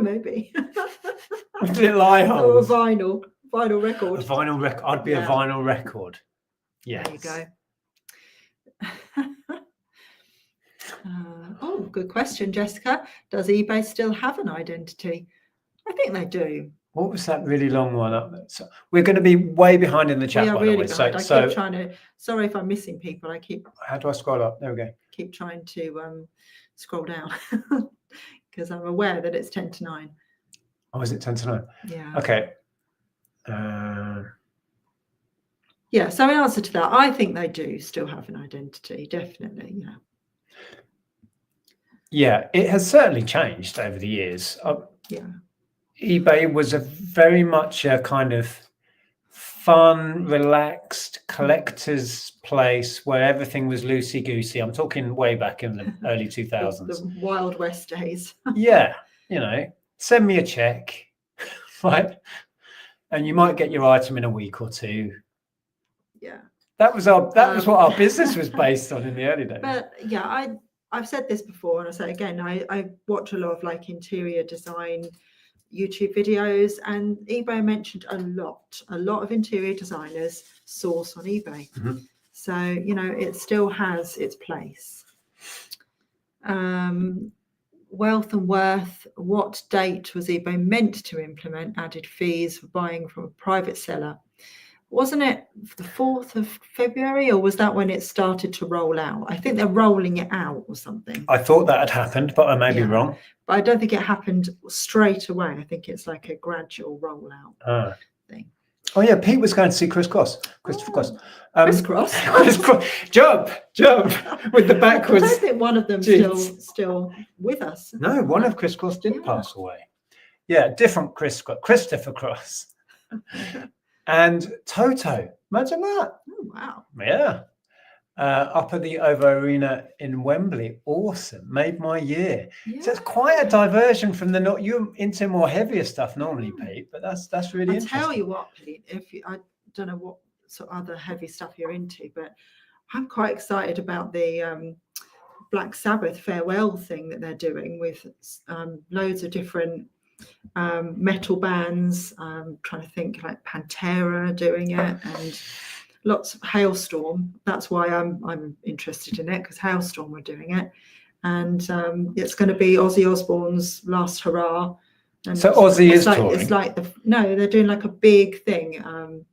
Maybe. With little eye holes. Or a vinyl record. A vinyl record. I'd be a vinyl record. Yes. There you go. Good question, Jessica. Does eBay still have an identity? I think they do. What was that really long one? So we're going to be way behind in the chat, by the way. I keep trying to. Sorry if I'm missing people. How do I scroll up? There we go. Keep trying to scroll down because I'm aware that it's 10 to 9. Oh, is it 10 to 9? Yeah. Okay. Yeah. So in answer to that, I think they do still have an identity. Definitely. Yeah. Yeah, it has certainly changed over the years. Yeah. eBay was very much a kind of fun, relaxed collector's place where everything was loosey-goosey. I'm talking way back in the early 2000s. The Wild West days. Yeah, send me a check, right? And you might get your item in a week or two. Yeah. That was what our business was based on in the early days. But yeah, I've said this before, and I say again, I watch a lot of like interior design YouTube videos, and eBay mentioned a lot of interior designers source on eBay. Mm-hmm. So, it still has its place. Wealth and Worth, what date was eBay meant to implement added fees for buying from a private seller? Wasn't it the 4th of February, or was that when it started to roll out? I think they're rolling it out or something. I thought that had happened, but I may be wrong. But I don't think it happened straight away. I think it's like a gradual rollout thing. Oh yeah, Pete was going to see Christopher Cross. Chris Cross. Jump with the backwards. I don't think one of them still with us. No, one of Chris Cross did pass away. Yeah, different Christopher Cross. And Toto, imagine that. Oh, wow. Yeah. Up at the OVO Arena in Wembley. Awesome. Made my year. Yeah. So it's quite a diversion from you're into more heavier stuff normally, Pete, but that's really interesting. I tell you what, Pete, I don't know what sort of other heavy stuff you're into, but I'm quite excited about the Black Sabbath farewell thing that they're doing with loads of different metal bands. Trying to think, like Pantera doing it, and lots of Hailstorm. That's why I'm interested in it, because Hailstorm were doing it, and it's going to be Ozzy Osbourne's last hurrah. And so Ozzy is touring. It's like they're doing like a big thing.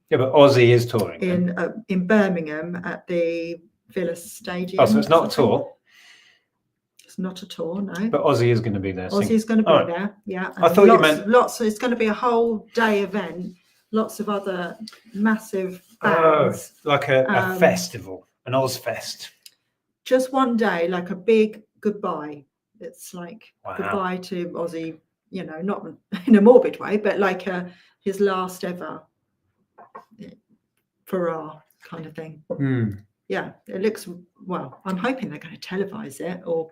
Yeah, but Ozzy is touring in Birmingham at the Villa Stadium. Oh, so it's not a tour. Not at all, no. But Ozzy is going to be there. Ozzy's going to be there, yeah. And I thought you meant it's going to be a whole day event. Lots of other massive bands. Like a festival, an Ozfest. Just one day, like a big goodbye. It's like goodbye to Ozzy. Not in a morbid way, but like his last ever hurrah kind of thing. Yeah, it looks well. I'm hoping they're going to televise it, or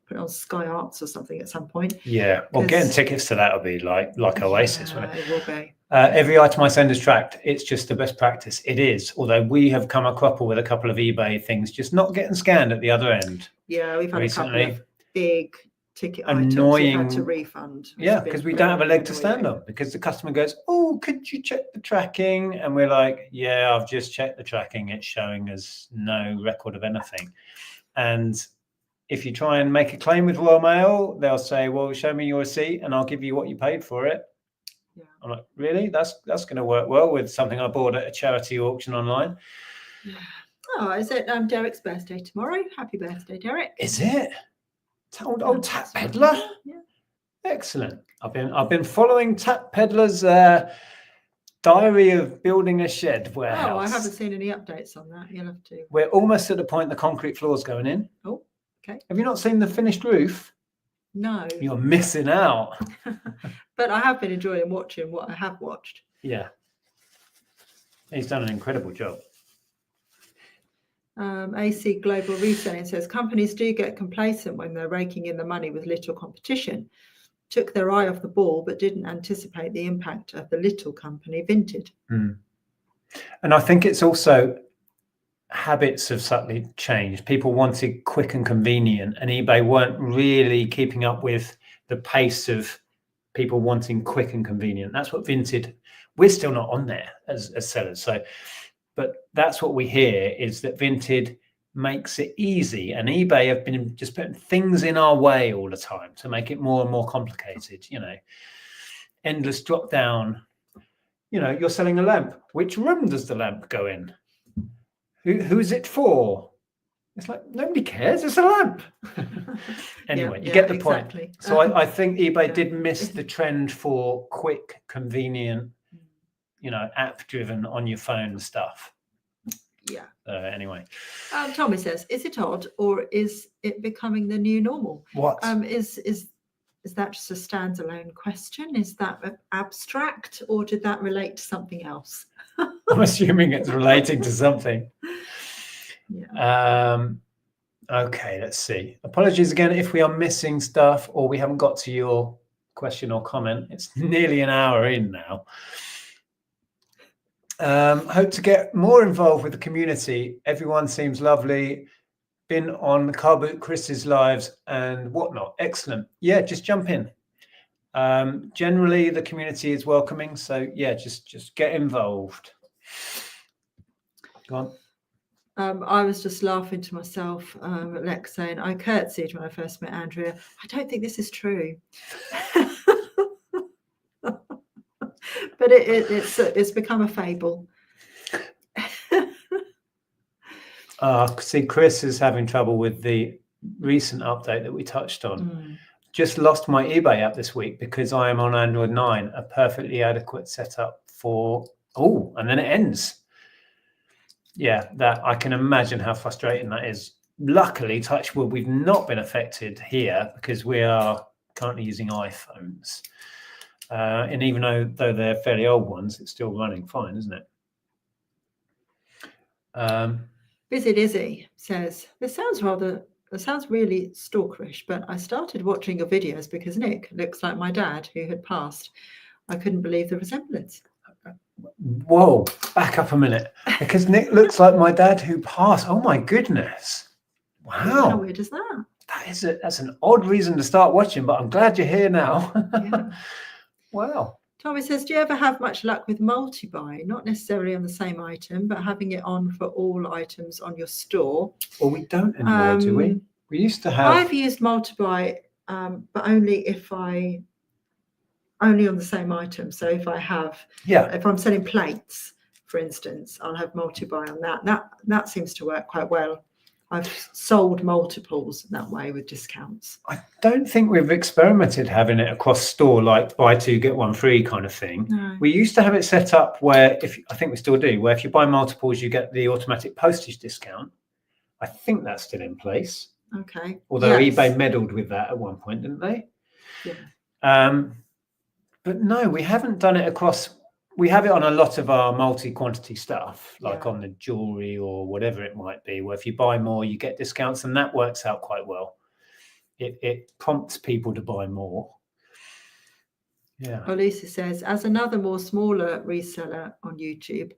put it on Sky Arts or something at some point. Yeah, well, getting tickets to that will be like Oasis, won't it? It will be. Every item I send is tracked. It's just the best practice. It is, although we have come a couple with a couple of eBay things just not getting scanned at the other end. Yeah, we've had recently. a couple of big ticket annoying. items you've had to refund. Yeah, because we don't have a leg to stand on, because the customer goes, oh, could you check the tracking? And we're like, yeah, I've just checked the tracking. It's showing us no record of anything. And if you try and make a claim with Royal Mail, they'll say, well, show me your receipt and I'll give you what you paid for it. Yeah. I'm like, really? That's going to work well with something I bought at a charity auction online. Yeah. Oh, is it Derek's birthday tomorrow? Happy birthday, Derek. Is it? Old Tap Peddler? Yeah. Excellent. I've been following Tap Peddler's diary of building a shed warehouse. Oh, I haven't seen any updates on that. You'll have to. We're almost at the point the concrete floor's going in. Oh, okay. Have you not seen the finished roof? No. You're missing out. But I have been enjoying watching what I have watched. Yeah. He's done an incredible job. AC Global Reselling says companies do get complacent when they're raking in the money with little competition. Took their eye off the ball, but didn't anticipate the impact of the little company Vinted. Mm. And I think it's also habits have subtly changed. People wanted quick and convenient, and eBay weren't really keeping up with the pace of people wanting quick and convenient. That's what Vinted, we're still not on there as sellers. So, but that's what we hear, is that Vinted makes it easy, and eBay have been just putting things in our way all the time to make it more and more complicated. You know, endless drop down. You know, you're selling a lamp. Which room does the lamp go in? Who is it for? It's like, nobody cares. It's a lamp. Anyway, you get the point. Exactly. So I think eBay did miss the trend for quick, convenient, you know, app-driven on your phone stuff. Yeah. Anyway. Tommy says, is it odd, or is it becoming the new normal? What? Is that just a standalone question? Is that abstract, or did that relate to something else? I'm assuming it's relating to something. Yeah. Okay, let's see. Apologies again if we are missing stuff or we haven't got to your question or comment. It's nearly an hour in now. Hope to get more involved with the community. Everyone seems lovely. Been on Car Boot Chris's lives and whatnot. Excellent. Yeah, just jump in. Generally, the community is welcoming. So yeah, just get involved. Go on. I was just laughing to myself, Lex saying, I curtsied when I first met Andrea. I don't think this is true. But it's become a fable. See, Chris is having trouble with the recent update that we touched on. Just lost my eBay app this week because I am on Android 9, a perfectly adequate setup for, and then it ends. Yeah, that I can imagine how frustrating that is. Luckily, touch wood, we've not been affected here because we are currently using iPhones. And even though they're fairly old ones, it's still running fine, isn't it? Busy Dizzy says, this sounds really stalkerish, but I started watching your videos because Nick looks like my dad who had passed. I couldn't believe the resemblance. Whoa, back up a minute. Because Nick looks like my dad who passed. Oh my goodness. Wow. How weird is that? That's an odd reason to start watching, but I'm glad you're here now. Yeah. Wow. Tommy says, do you ever have much luck with multi-buy? Not necessarily on the same item, but having it on for all items on your store. Well, we don't anymore, do we? We used to have. I've used multi-buy, but only on the same item. So if I'm selling plates, for instance, I'll have multi-buy on that. That seems to work quite well. I've sold multiples that way with discounts. I don't think we've experimented having it across store, like buy two, get one free kind of thing. No. We used to have it set up where, I think we still do, where if you buy multiples, you get the automatic postage discount. I think that's still in place. Okay. Although eBay meddled with that at one point, didn't they? Yeah. But no, we haven't done it across. We have it on a lot of our multi-quantity stuff, like on the jewelry or whatever it might be, where if you buy more, you get discounts, and that works out quite well. It prompts people to buy more. Yeah. Lisa says, as another more smaller reseller on YouTube,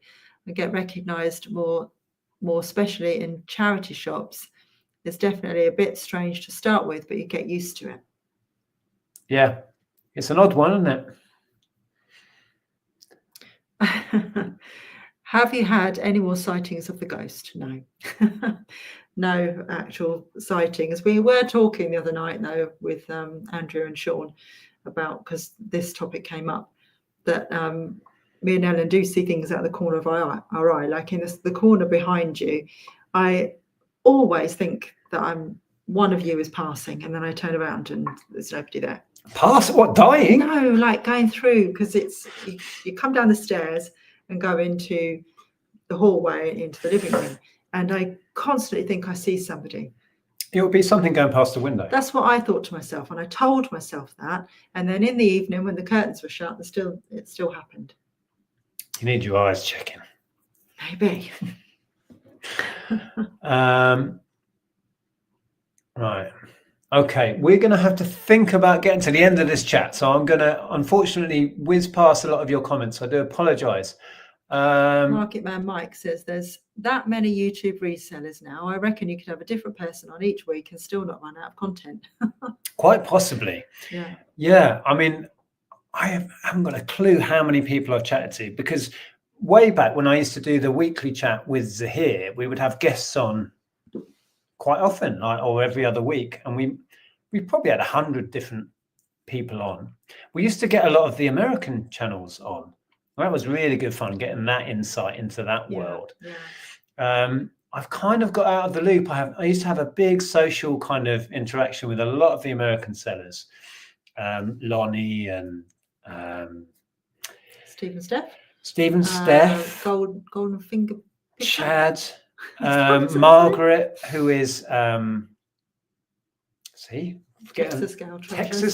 I get recognized more especially in charity shops. It's definitely a bit strange to start with, but you get used to it. Yeah, it's an odd one, isn't it? Have you had any more sightings of the ghost? No. No actual sightings. We were talking the other night, though, with Andrea and Sean about, because this topic came up, that me and Ellen do see things out of the corner of our eye, like in the corner behind you. I always think that one of you is passing, and then I turn around and there's nobody there. Pass? What, dying? No, like going through, because it's you come down the stairs and go into the hallway into the living room, and I constantly think I see somebody. It would be something going past the window. That's what I thought to myself, and I told myself that. And then in the evening, when the curtains were shut, it still happened. You need your eyes checking. Maybe. Right. Okay, we're going to have to think about getting to the end of this chat. So I'm going to, unfortunately, whiz past a lot of your comments. I do apologise. Market Man Mike says there's that many YouTube resellers now. I reckon you could have a different person on each week and still not run out of content. Quite possibly. Yeah. Yeah. I mean, I haven't got a clue how many people I've chatted to, because way back when I used to do the weekly chat with Zahir, we would have guests on quite often, or every other week, and we probably had 100 different people on. We used to get a lot of the American channels on. That was really good fun, getting that insight into that world. Yeah. I've kind of got out of the loop. I used to have a big social kind of interaction with a lot of the American sellers, Lonnie and Stephen Steph, Golden Finger, Chad, Margaret, who is Texas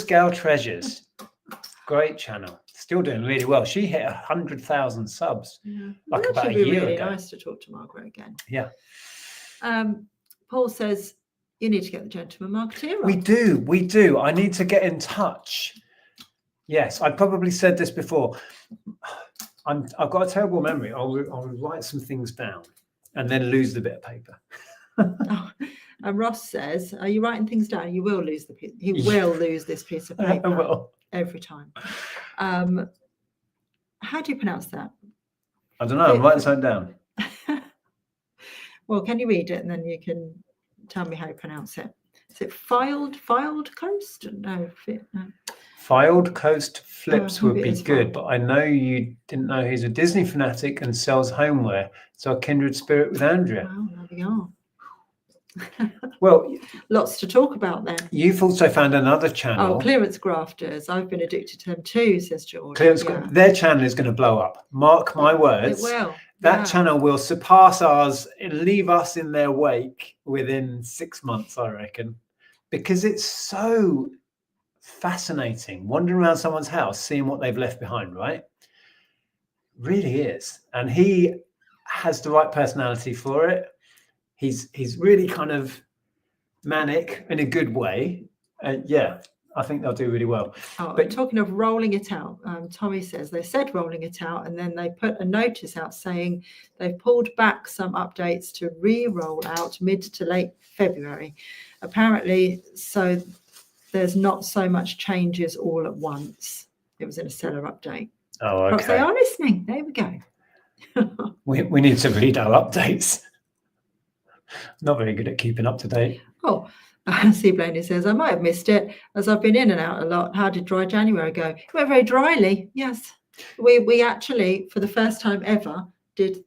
Gal Treasures. Great channel, still doing really well. She hit 100,000 subs like about a year really ago. Nice to talk to Margaret again. Yeah. Paul says you need to get the gentleman marketeer on. We do. I need to get in touch. Yes, I probably said this before. I've got a terrible memory. I'll write some things down and then lose the bit of paper. And Ross says, "Are you writing things down? You will lose He will lose this piece of paper. I will. Every time." How do you pronounce that? I don't know. I'm writing something down. Well, can you read it and then you can tell me how you pronounce it? Is it filed coast? No. Filed Coast Flips would be good, but I know you didn't know he's a Disney fanatic and sells homeware. So a kindred spirit with Andrea. Wow, there we are. Well, lots to talk about then. You've also found another channel. Oh, Clearance Grafters. I've been addicted to them too, says George. Their channel is going to blow up. Mark my words. It will. That channel will surpass ours and leave us in their wake within 6 months, I reckon, because it's so fascinating wandering around someone's house, seeing what they've left behind, right? Really is. And he has the right personality for it. He's really kind of manic in a good way. Yeah, I think they'll do really well. Oh, but talking of rolling it out, Tommy says they said rolling it out, and then they put a notice out saying they've pulled back some updates to re-roll out mid to late February. Apparently, so there's not so much changes all at once. It was in a seller update. Oh, okay. Perhaps they are listening. There we go. we need to read our updates. Not very good at keeping up to date. Oh, C. Blaney says, I might have missed it as I've been in and out a lot. How did dry January go? It went very dryly. Yes. We actually, for the first time ever, did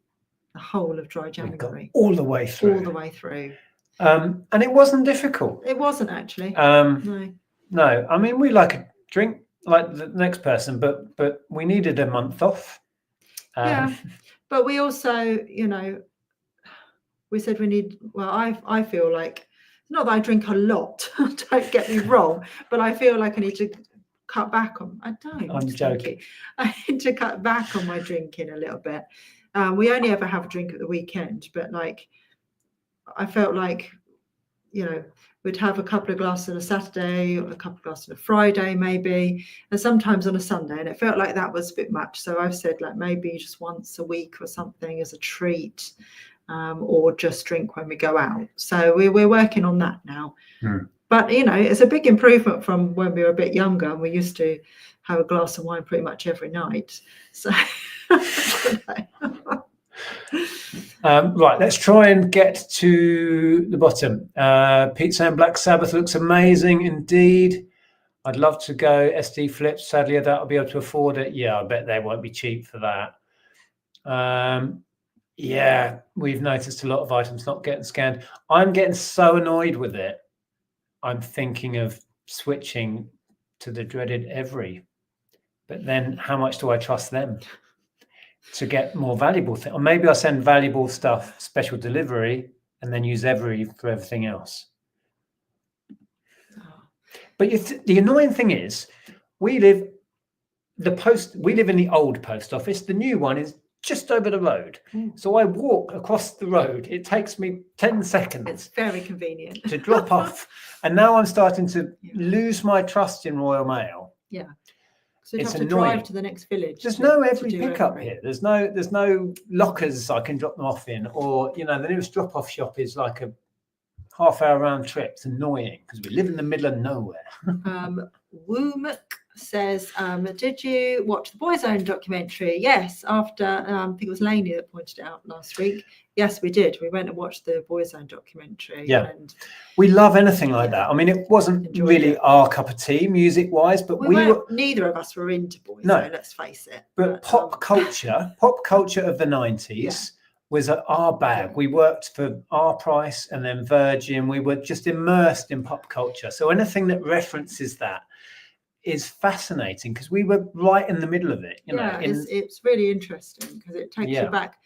the whole of dry January. All the way through. All the way through. And it wasn't difficult. It wasn't actually. No. I mean, we like a drink like the next person, but we needed a month off. Yeah. But we also, we said we need, well, I feel like, not that I drink a lot, don't get me wrong, but I feel like I need to cut back on, I'm joking. I need to cut back on my drinking a little bit. We only ever have a drink at the weekend, but like, I felt like, we'd have a couple of glasses on a Saturday, or a couple of glasses on a Friday maybe, and sometimes on a Sunday, and it felt like that was a bit much. So I've said like maybe just once a week or something as a treat. Or just drink when we go out. So we're working on that now. But it's a big improvement from when we were a bit younger, and we used to have a glass of wine pretty much every night. So right, let's try and get to the bottom. Pete saying Black Sabbath looks amazing indeed. I'd love to go SD flips. Sadly, I doubt I'll be able to afford it. Yeah, I bet they won't be cheap for that. Yeah, we've noticed a lot of items not getting scanned. I'm getting so annoyed with it. I'm thinking of switching to the dreaded Every. But then how much do I trust them to get more valuable things? Or maybe I send valuable stuff, special delivery, and then use Every for everything else. But the annoying thing is, we live in the old post office. The new one is just over the road. So I walk across the road. It takes me 10 seconds. It's very convenient to drop off. And now I'm starting to lose my trust in Royal Mail. Yeah. So you It's have to annoying. drive to the next village. There's no Every pickup here. There's no lockers I can drop them off in, or the nearest drop-off shop is like a half-hour round trip. It's annoying because we live in the middle of nowhere. Woomuk says, did you watch the Boyzone documentary? Yes, after I think it was Lainey that pointed it out last week. Yes, we did. We went and watched the Boyzone documentary. Yeah, and we love anything like that. I mean, it wasn't really our cup of tea music-wise, but neither of us were into Boyzone. No, let's face it. But pop culture of the 90s was our bag. We worked for Our Price and then Virgin. We were just immersed in pop culture. So anything that references that is fascinating because we were right in the middle of it. It's really interesting because it takes you back.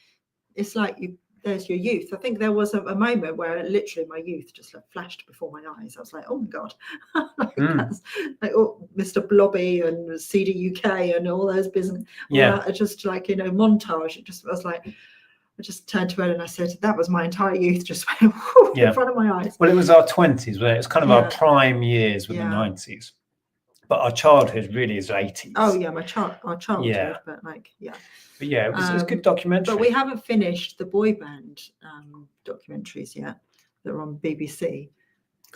It's like there's your youth. I think there was a moment where literally my youth just flashed before my eyes. I was like, oh my God, that's like Mr. Blobby and CDUK and all those business. Just like, montage. I was like, I just turned to her and I said, that was my entire youth just went in front of my eyes. Well, it was our 20s, where it's kind of our prime years with the 90s. But our childhood really is 80s. Oh yeah, our childhood, but But yeah, it was a good documentary. But we haven't finished the boy band documentaries yet. That are on BBC,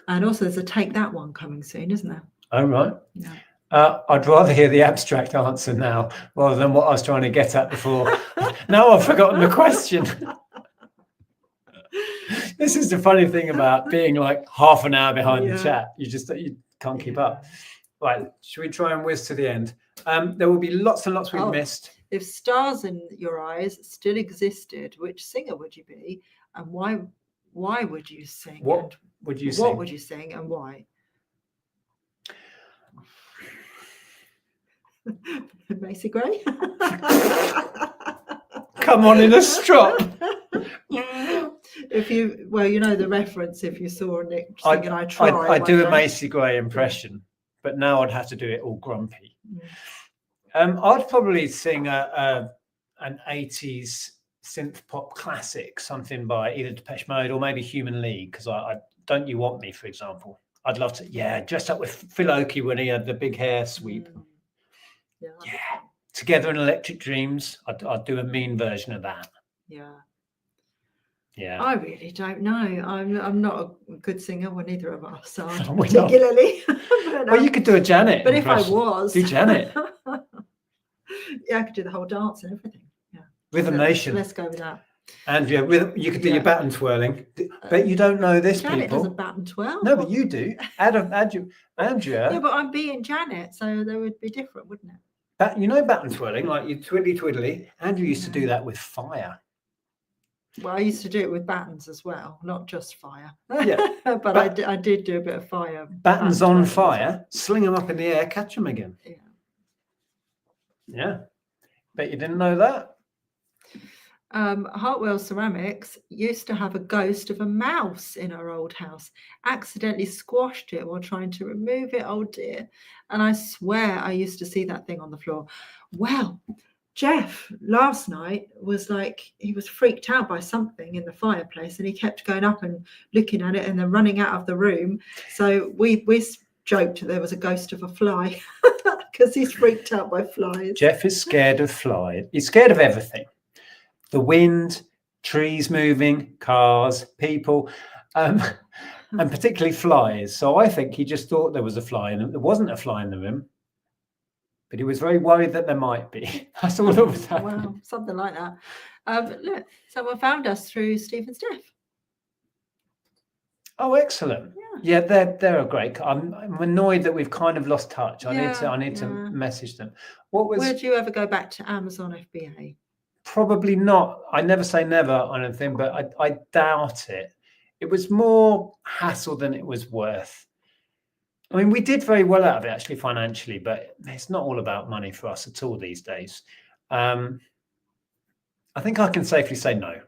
and also there's a Take That one coming soon, isn't there? Oh right. Yeah. I'd rather hear the abstract answer now rather than what I was trying to get at before. Now I've forgotten the question. This is the funny thing about being like half an hour behind the chat. You can't keep up. Right, should we try and whiz to the end? There will be lots and lots we've missed. If stars in your eyes still existed, which singer would you be, and why would you sing? What would you sing? What would you sing, and why? Macy Gray. Come on in a strop. If you the reference. If you saw Nick singing, I do a Macy Gray impression. But now I'd have to do it all grumpy. I'd probably sing an 80s synth pop classic, something by either Depeche Mode or maybe Human League, because I Don't You Want Me, for example. I'd love to, dressed up with Phil Oakey when he had the big hair sweep. Yeah. Together in Electric Dreams, I'd do a mean version of that. Yeah. I really don't know. I'm not a good singer. Well, neither of us are particularly. Well, you could do a Janet. But impression. If I was, do Janet. I could do the whole dance and everything. Yeah. Rhythm Nation. Let's go with that. Andrea, you could do your baton twirling. But you don't know this, Janet people. doesn't baton twirl. No, but you do. Andrea. Yeah, but I'm being Janet, so they would be different, wouldn't it? You know baton twirling, like you twiddly. Andrew used to do that with fire. Well, I used to do it with batons as well, not just fire. Yeah, but I did do a bit of fire. Batons on fire, sling them up in the air, catch them again. Yeah. Bet you didn't know that. Hartwell Ceramics used to have a ghost of a mouse in our old house. Accidentally squashed it while trying to remove it. Oh dear. And I swear I used to see that thing on the floor. Well, Jeff last night was like, he was freaked out by something in the fireplace and he kept going up and looking at it and then running out of the room. So we joked there was a ghost of a fly because he's freaked out by flies. Jeff is scared of flies. He's scared of everything. The wind, trees moving, cars, people. and particularly flies. So I think he just thought there was a fly in it. There wasn't a fly in the room, but he was very worried that there might be. That's all that was happening. Wow, something like that. Look, someone found us through Stephen's death. Oh, excellent. Yeah, they're a great. I'm annoyed that we've kind of lost touch. I need to message them. Would you ever go back to Amazon FBA? Probably not. I never say never on anything, but I doubt it. It was more hassle than it was worth. I mean, we did very well out of it actually financially, but it's not all about money for us at all these days. I think I can safely say no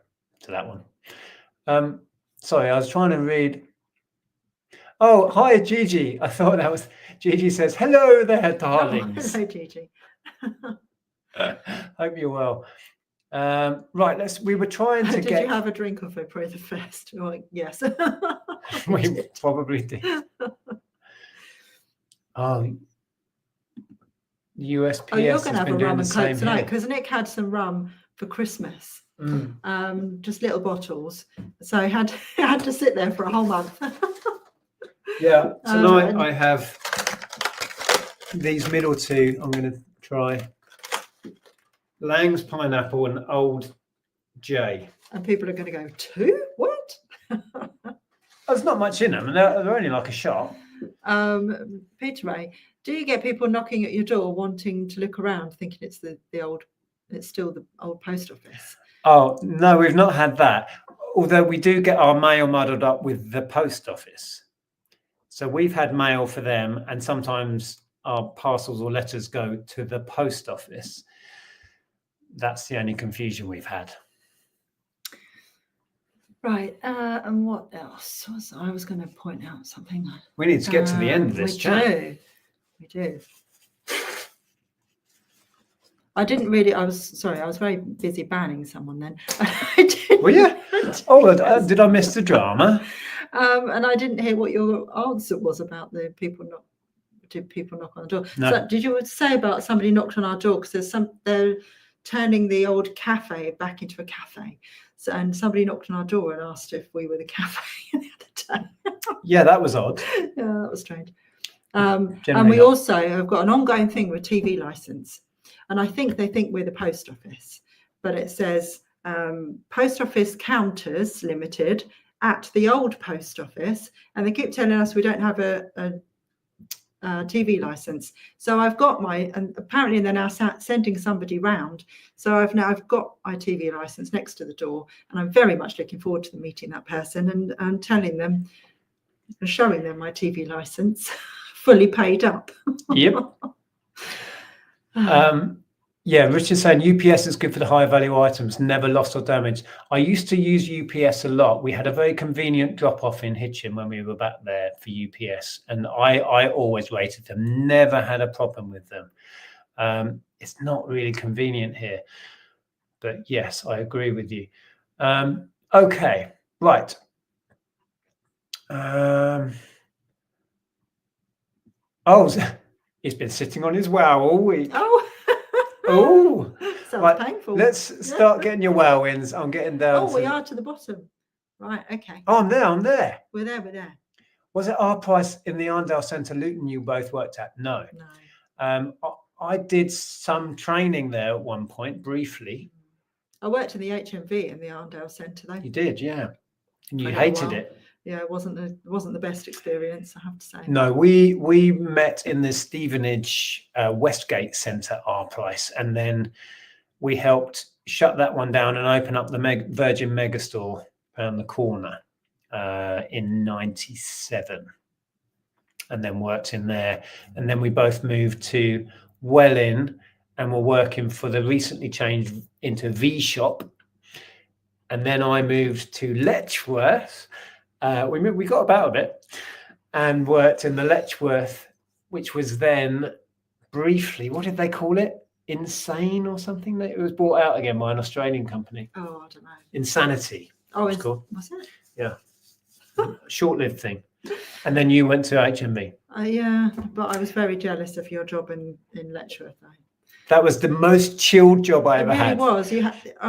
to that one. Sorry, I was trying to read. Oh, hi, Gigi. I thought that was Gigi says, hello there, darlings. Hello, Gigi. Hope you're well. Right, we were trying to Did you have a drink of it for the first? Oh, yes. We probably did. Oh, USPS. Oh, you're going to have a rum and coke tonight here. because Nick had some rum for Christmas. Just little bottles. So I had to sit there for a whole month. Yeah, tonight I have these middle two. I'm going to try Lang's pineapple and Old J. And people are going to go, two? What? There's not much in them, and they're only like a shot. Peter Ray, do you get people knocking at your door wanting to look around, thinking it's still the old post office? Oh no, we've not had that. Although we do get our mail muddled up with the post office. So we've had mail for them, and sometimes our parcels or letters go to the post office. That's the only confusion we've had. Right, and what else? I was going to point out something. We need to get to the end of this chat. We do. I didn't really. I was very busy banning someone then. Were you? Oh, did I miss the drama? And I didn't hear what your answer was about the people not. Did people knock on the door? No. So did you say about somebody knocked on our door because they're turning the old cafe back into a cafe? So, and somebody knocked on our door and asked if we were the cafe the other day. Yeah, that was odd. Yeah, that was strange. And we also have got an ongoing thing with TV license. And I think they think we're the post office, but it says Post Office Counters Limited at the old post office. And they keep telling us we don't have a TV license. So I've got and apparently they're now sending somebody round. So I've got my TV license next to the door, and I'm very much looking forward to them meeting that person and telling them and showing them my TV license fully paid up. Yep. Yeah, Richard's saying UPS is good for the higher value items, never lost or damaged. I used to use UPS a lot. We had a very convenient drop off in Hitchin when we were back there for UPS, and I always rated them, never had a problem with them. It's not really convenient here, but yes, I agree with you. Okay, right. He's been sitting on his wow all week. Oh, sounds right, painful. Let's start getting your wow wins. I'm getting down. We are to the bottom. Right, okay. Oh, I'm there. We're there. Was it our price in the Arndale Centre, Luton, you both worked at? No. I did some training there at one point, briefly. I worked in the HMV in the Arndale Centre though. You did, yeah. And you hated it. Yeah, it wasn't the best experience, I have to say. No, we met in the Stevenage Westgate Centre, our price, and then we helped shut that one down and open up the Virgin Megastore around the corner in '97, and then worked in there. And then we both moved to Welling and were working for the recently changed into V Shop. And then I moved to Letchworth. We got about a bit and worked in the Letchworth, which was then briefly, what did they call it? Insane or something? It was bought out again by an Australian company. Oh, I don't know. Insanity. Oh, was called. Was it? Yeah. Short-lived thing. And then you went to HMV. Yeah, but I was very jealous of your job in Letchworth. That was the most chilled job I ever had. It really was.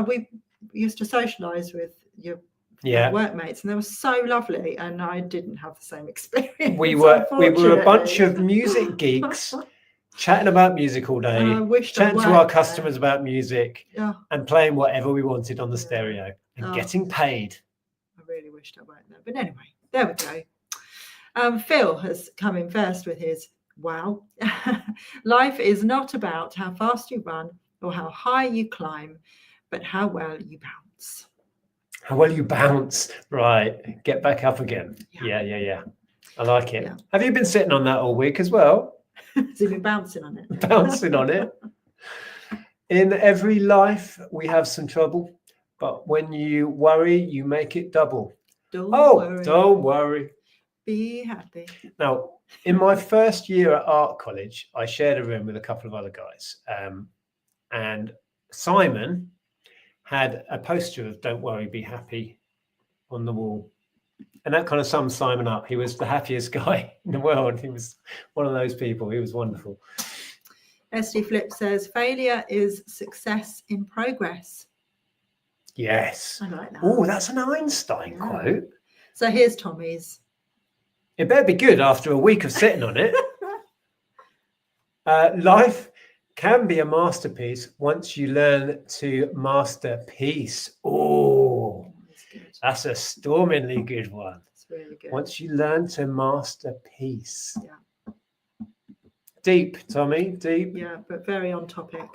We used to socialise with your workmates, and they were so lovely, and I didn't have the same experience. We were a bunch of music geeks chatting about music all day, chatting to our customers about music, and playing whatever we wanted on the stereo and getting paid. I really wished I worked there, but anyway, there we go. Phil has come in first with his wow. Life is not about how fast you run or how high you climb, but how well you bounce. How well you bounce, right? Get back up again. Yeah. I like it. Yeah. Have you been sitting on that all week as well? Has he been bouncing on it? Bouncing on it. In every life, we have some trouble, but when you worry, you make it double. Don't worry. Be happy. Now, in my first year at art college, I shared a room with a couple of other guys, and Simon had a poster of "Don't worry, be happy" on the wall. And that kind of sums Simon up. He was the happiest guy in the world. He was one of those people. He was wonderful. SD Flip says, failure is success in progress. Yes. I like that. Oh, that's an Einstein quote. So here's Tommy's. It better be good after a week of sitting on it. Life can be a masterpiece once you learn to master peace. Oh, that's a stormingly good one. It's really good. Once you learn to master peace. Yeah. Deep, Tommy, deep. Yeah, but very on topic.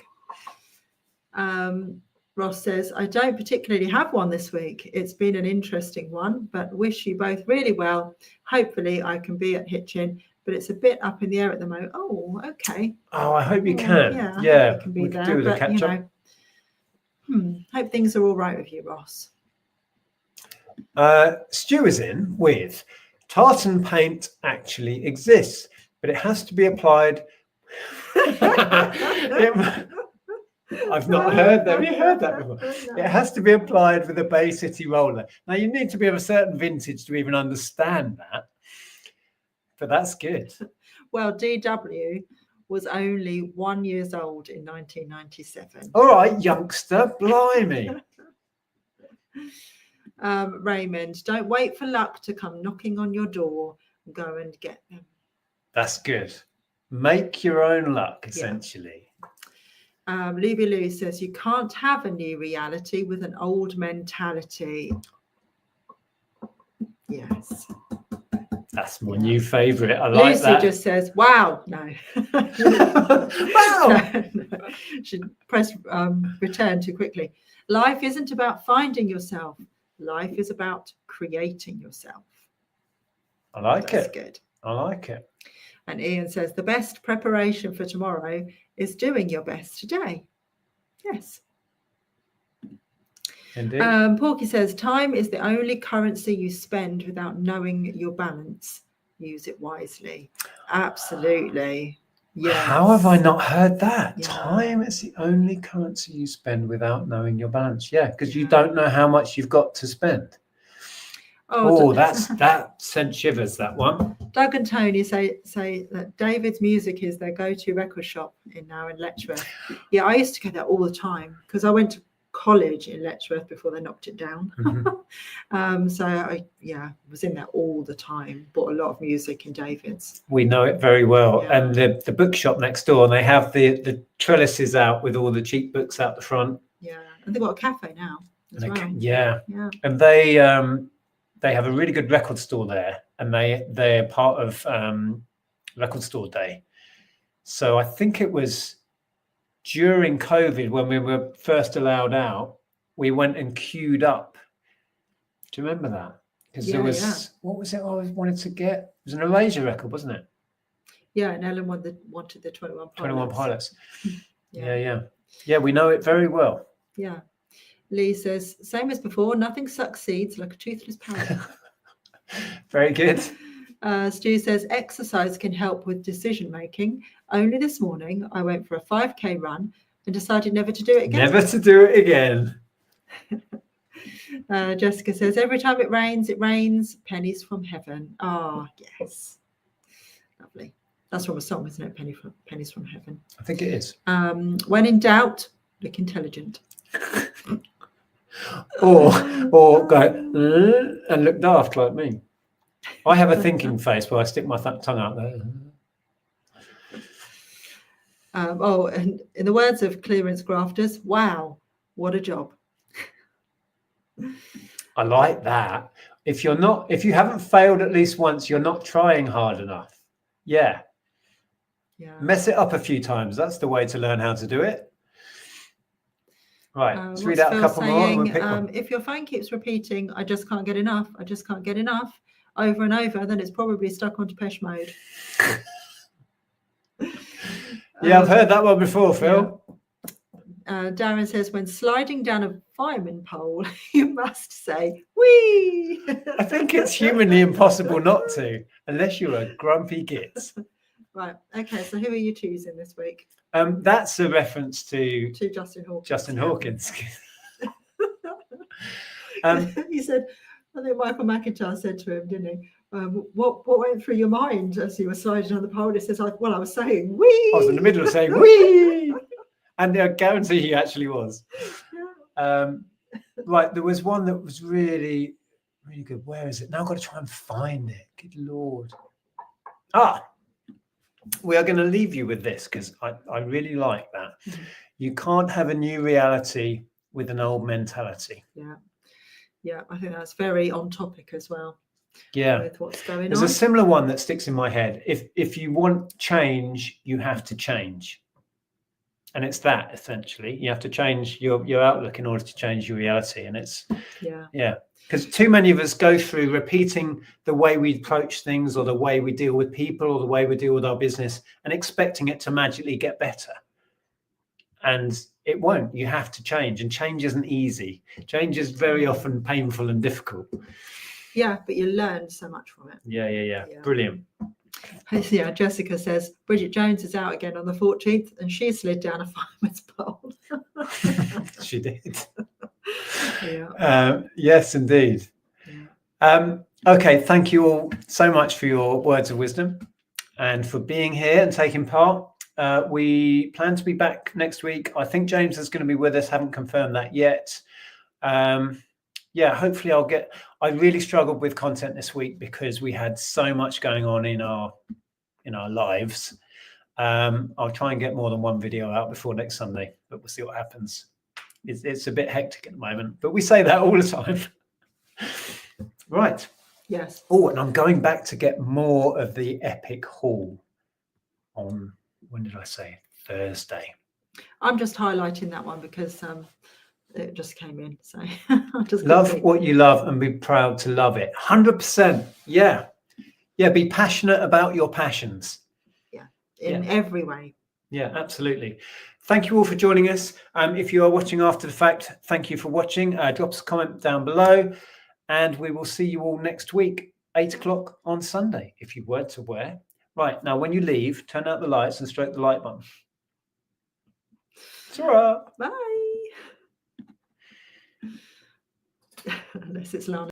Ross says, I don't particularly have one this week. It's been an interesting one, but wish you both really well. Hopefully I can be at Hitchin, but it's a bit up in the air at the moment. Oh, okay. Oh, I hope you can. Yeah. You can be we there, could do with but, a catch up. Hope things are all right with you, Ross. Stu is in with tartan paint actually exists, but it has to be applied. I've not heard that. Have you heard that before? No. It has to be applied with a Bay City roller. Now, you need to be of a certain vintage to even understand that, but that's good. Well, DW was only 1 year old in 1997. All right, youngster, blimey. Raymond, don't wait for luck to come knocking on your door. Go and get them. That's good. Make your own luck, essentially. Luby Lou says you can't have a new reality with an old mentality. Yes. That's my new favourite. I like Lucy that. just says, wow. No. Wow. No. She pressed return too quickly. Life isn't about finding yourself. Life is about creating yourself. I like That's it. Good. I like it. And Ian says the best preparation for tomorrow is doing your best today. Yes. Indeed. Porky says time is the only currency you spend without knowing your balance. Use it wisely. Absolutely. Yes. How have I not heard that? Yeah. Time is the only currency you spend without knowing your balance. Yeah, because you don't know how much you've got to spend. Oh, that sent shivers, that one. Doug and Tony say that David's Music is their go-to record shop in Letchworth. Yeah, I used to go there all the time because I went to college in Letchworth before they knocked it down. Mm-hmm. So I was in there all the time. Bought a lot of music in David's. We know it very well. Yeah. And the bookshop next door, and they have the trellises out with all the cheap books out the front. Yeah, and they've got a cafe now as well. Yeah, and they have a really good record store there, and they're part of Record Store Day. So I think it was during COVID when we were first allowed out, we went and queued up. Do you remember that? Because there was what was it I always wanted to get? It was an Erasure record, wasn't it? Yeah, and Ellen wanted the 21 Pilots. 21 Pilots. Yeah, we know it very well. Yeah. Lee says, same as before, nothing succeeds like a toothless parrot. Very good. Stu says, exercise can help with decision making. Only this morning, I went for a 5K run and decided never to do it again. Never to do it again. Jessica says, every time it rains, pennies from heaven. Oh, yes. Lovely. That's from a song, isn't it? Pennies from heaven. I think it is. When in doubt, look intelligent. or go and look daft like me. I have a thinking face where I stick my tongue out there. And in the words of clearance grafters, wow, what a job. I like that. If you haven't failed at least once, you're not trying hard enough. Yeah. Mess it up a few times. That's the way to learn how to do it. Right. Let's read out a couple more and we'll pick one. If your phone keeps repeating, I just can't get enough, I just can't get enough, over and over, then it's probably stuck on Depeche Mode. Yeah, I've heard that one before, Phil. Yeah. Darren says, when sliding down a fireman pole, you must say, wee. I think it's humanly impossible not to, unless you're a grumpy git. Right. Okay. So who are you choosing this week? That's a reference to Justin Hawkins. Justin Hawkins. He said, I think Michael McIntyre said to him, didn't he? What went through your mind as you were sliding on the pole? He says, well, I was saying wee. I was in the middle of saying wee. And I guarantee he actually was. Right, there was one that was really, really good. Where is it? Now I've got to try and find it. Good Lord. We are going to leave you with this because I really like that. Mm-hmm. You can't have a new reality with an old mentality. Yeah, I think that's very on topic as well. Yeah, with what's going on. There's a similar one that sticks in my head. If you want change, you have to change. And it's that essentially. You have to change your outlook in order to change your reality. And it's because too many of us go through repeating the way we approach things or the way we deal with people or the way we deal with our business and expecting it to magically get better. And it won't. You have to change, and change isn't easy. Change is very often painful and difficult. Yeah, but you learn so much from it. Yeah. Brilliant. Yeah, Jessica says Bridget Jones is out again on the 14th and she slid down a fireman's pole. She did. Yeah. Yes, indeed. Yeah. Okay, thank you all so much for your words of wisdom and for being here and taking part. We plan to be back next week. I think James is going to be with us. Haven't confirmed that yet. Hopefully I really struggled with content this week because we had so much going on in our lives. I'll try and get more than one video out before next Sunday, but we'll see what happens. It's a bit hectic at the moment, but we say that all the time. Right. Yes. Oh, and I'm going back to get more of the epic haul on, when did I say? Thursday. I'm just highlighting that one because it just came in. So just love what you love and be proud to love it. 100%. Yeah. Be passionate about your passions. In every way. Yeah, absolutely. Thank you all for joining us. If you are watching after the fact, thank you for watching. Drop us a comment down below and we will see you all next week, 8 o'clock on Sunday, if you were to wear. Right, now when you leave, turn out the lights and stroke the light button. Ta-ra. Bye. Unless it's Lana.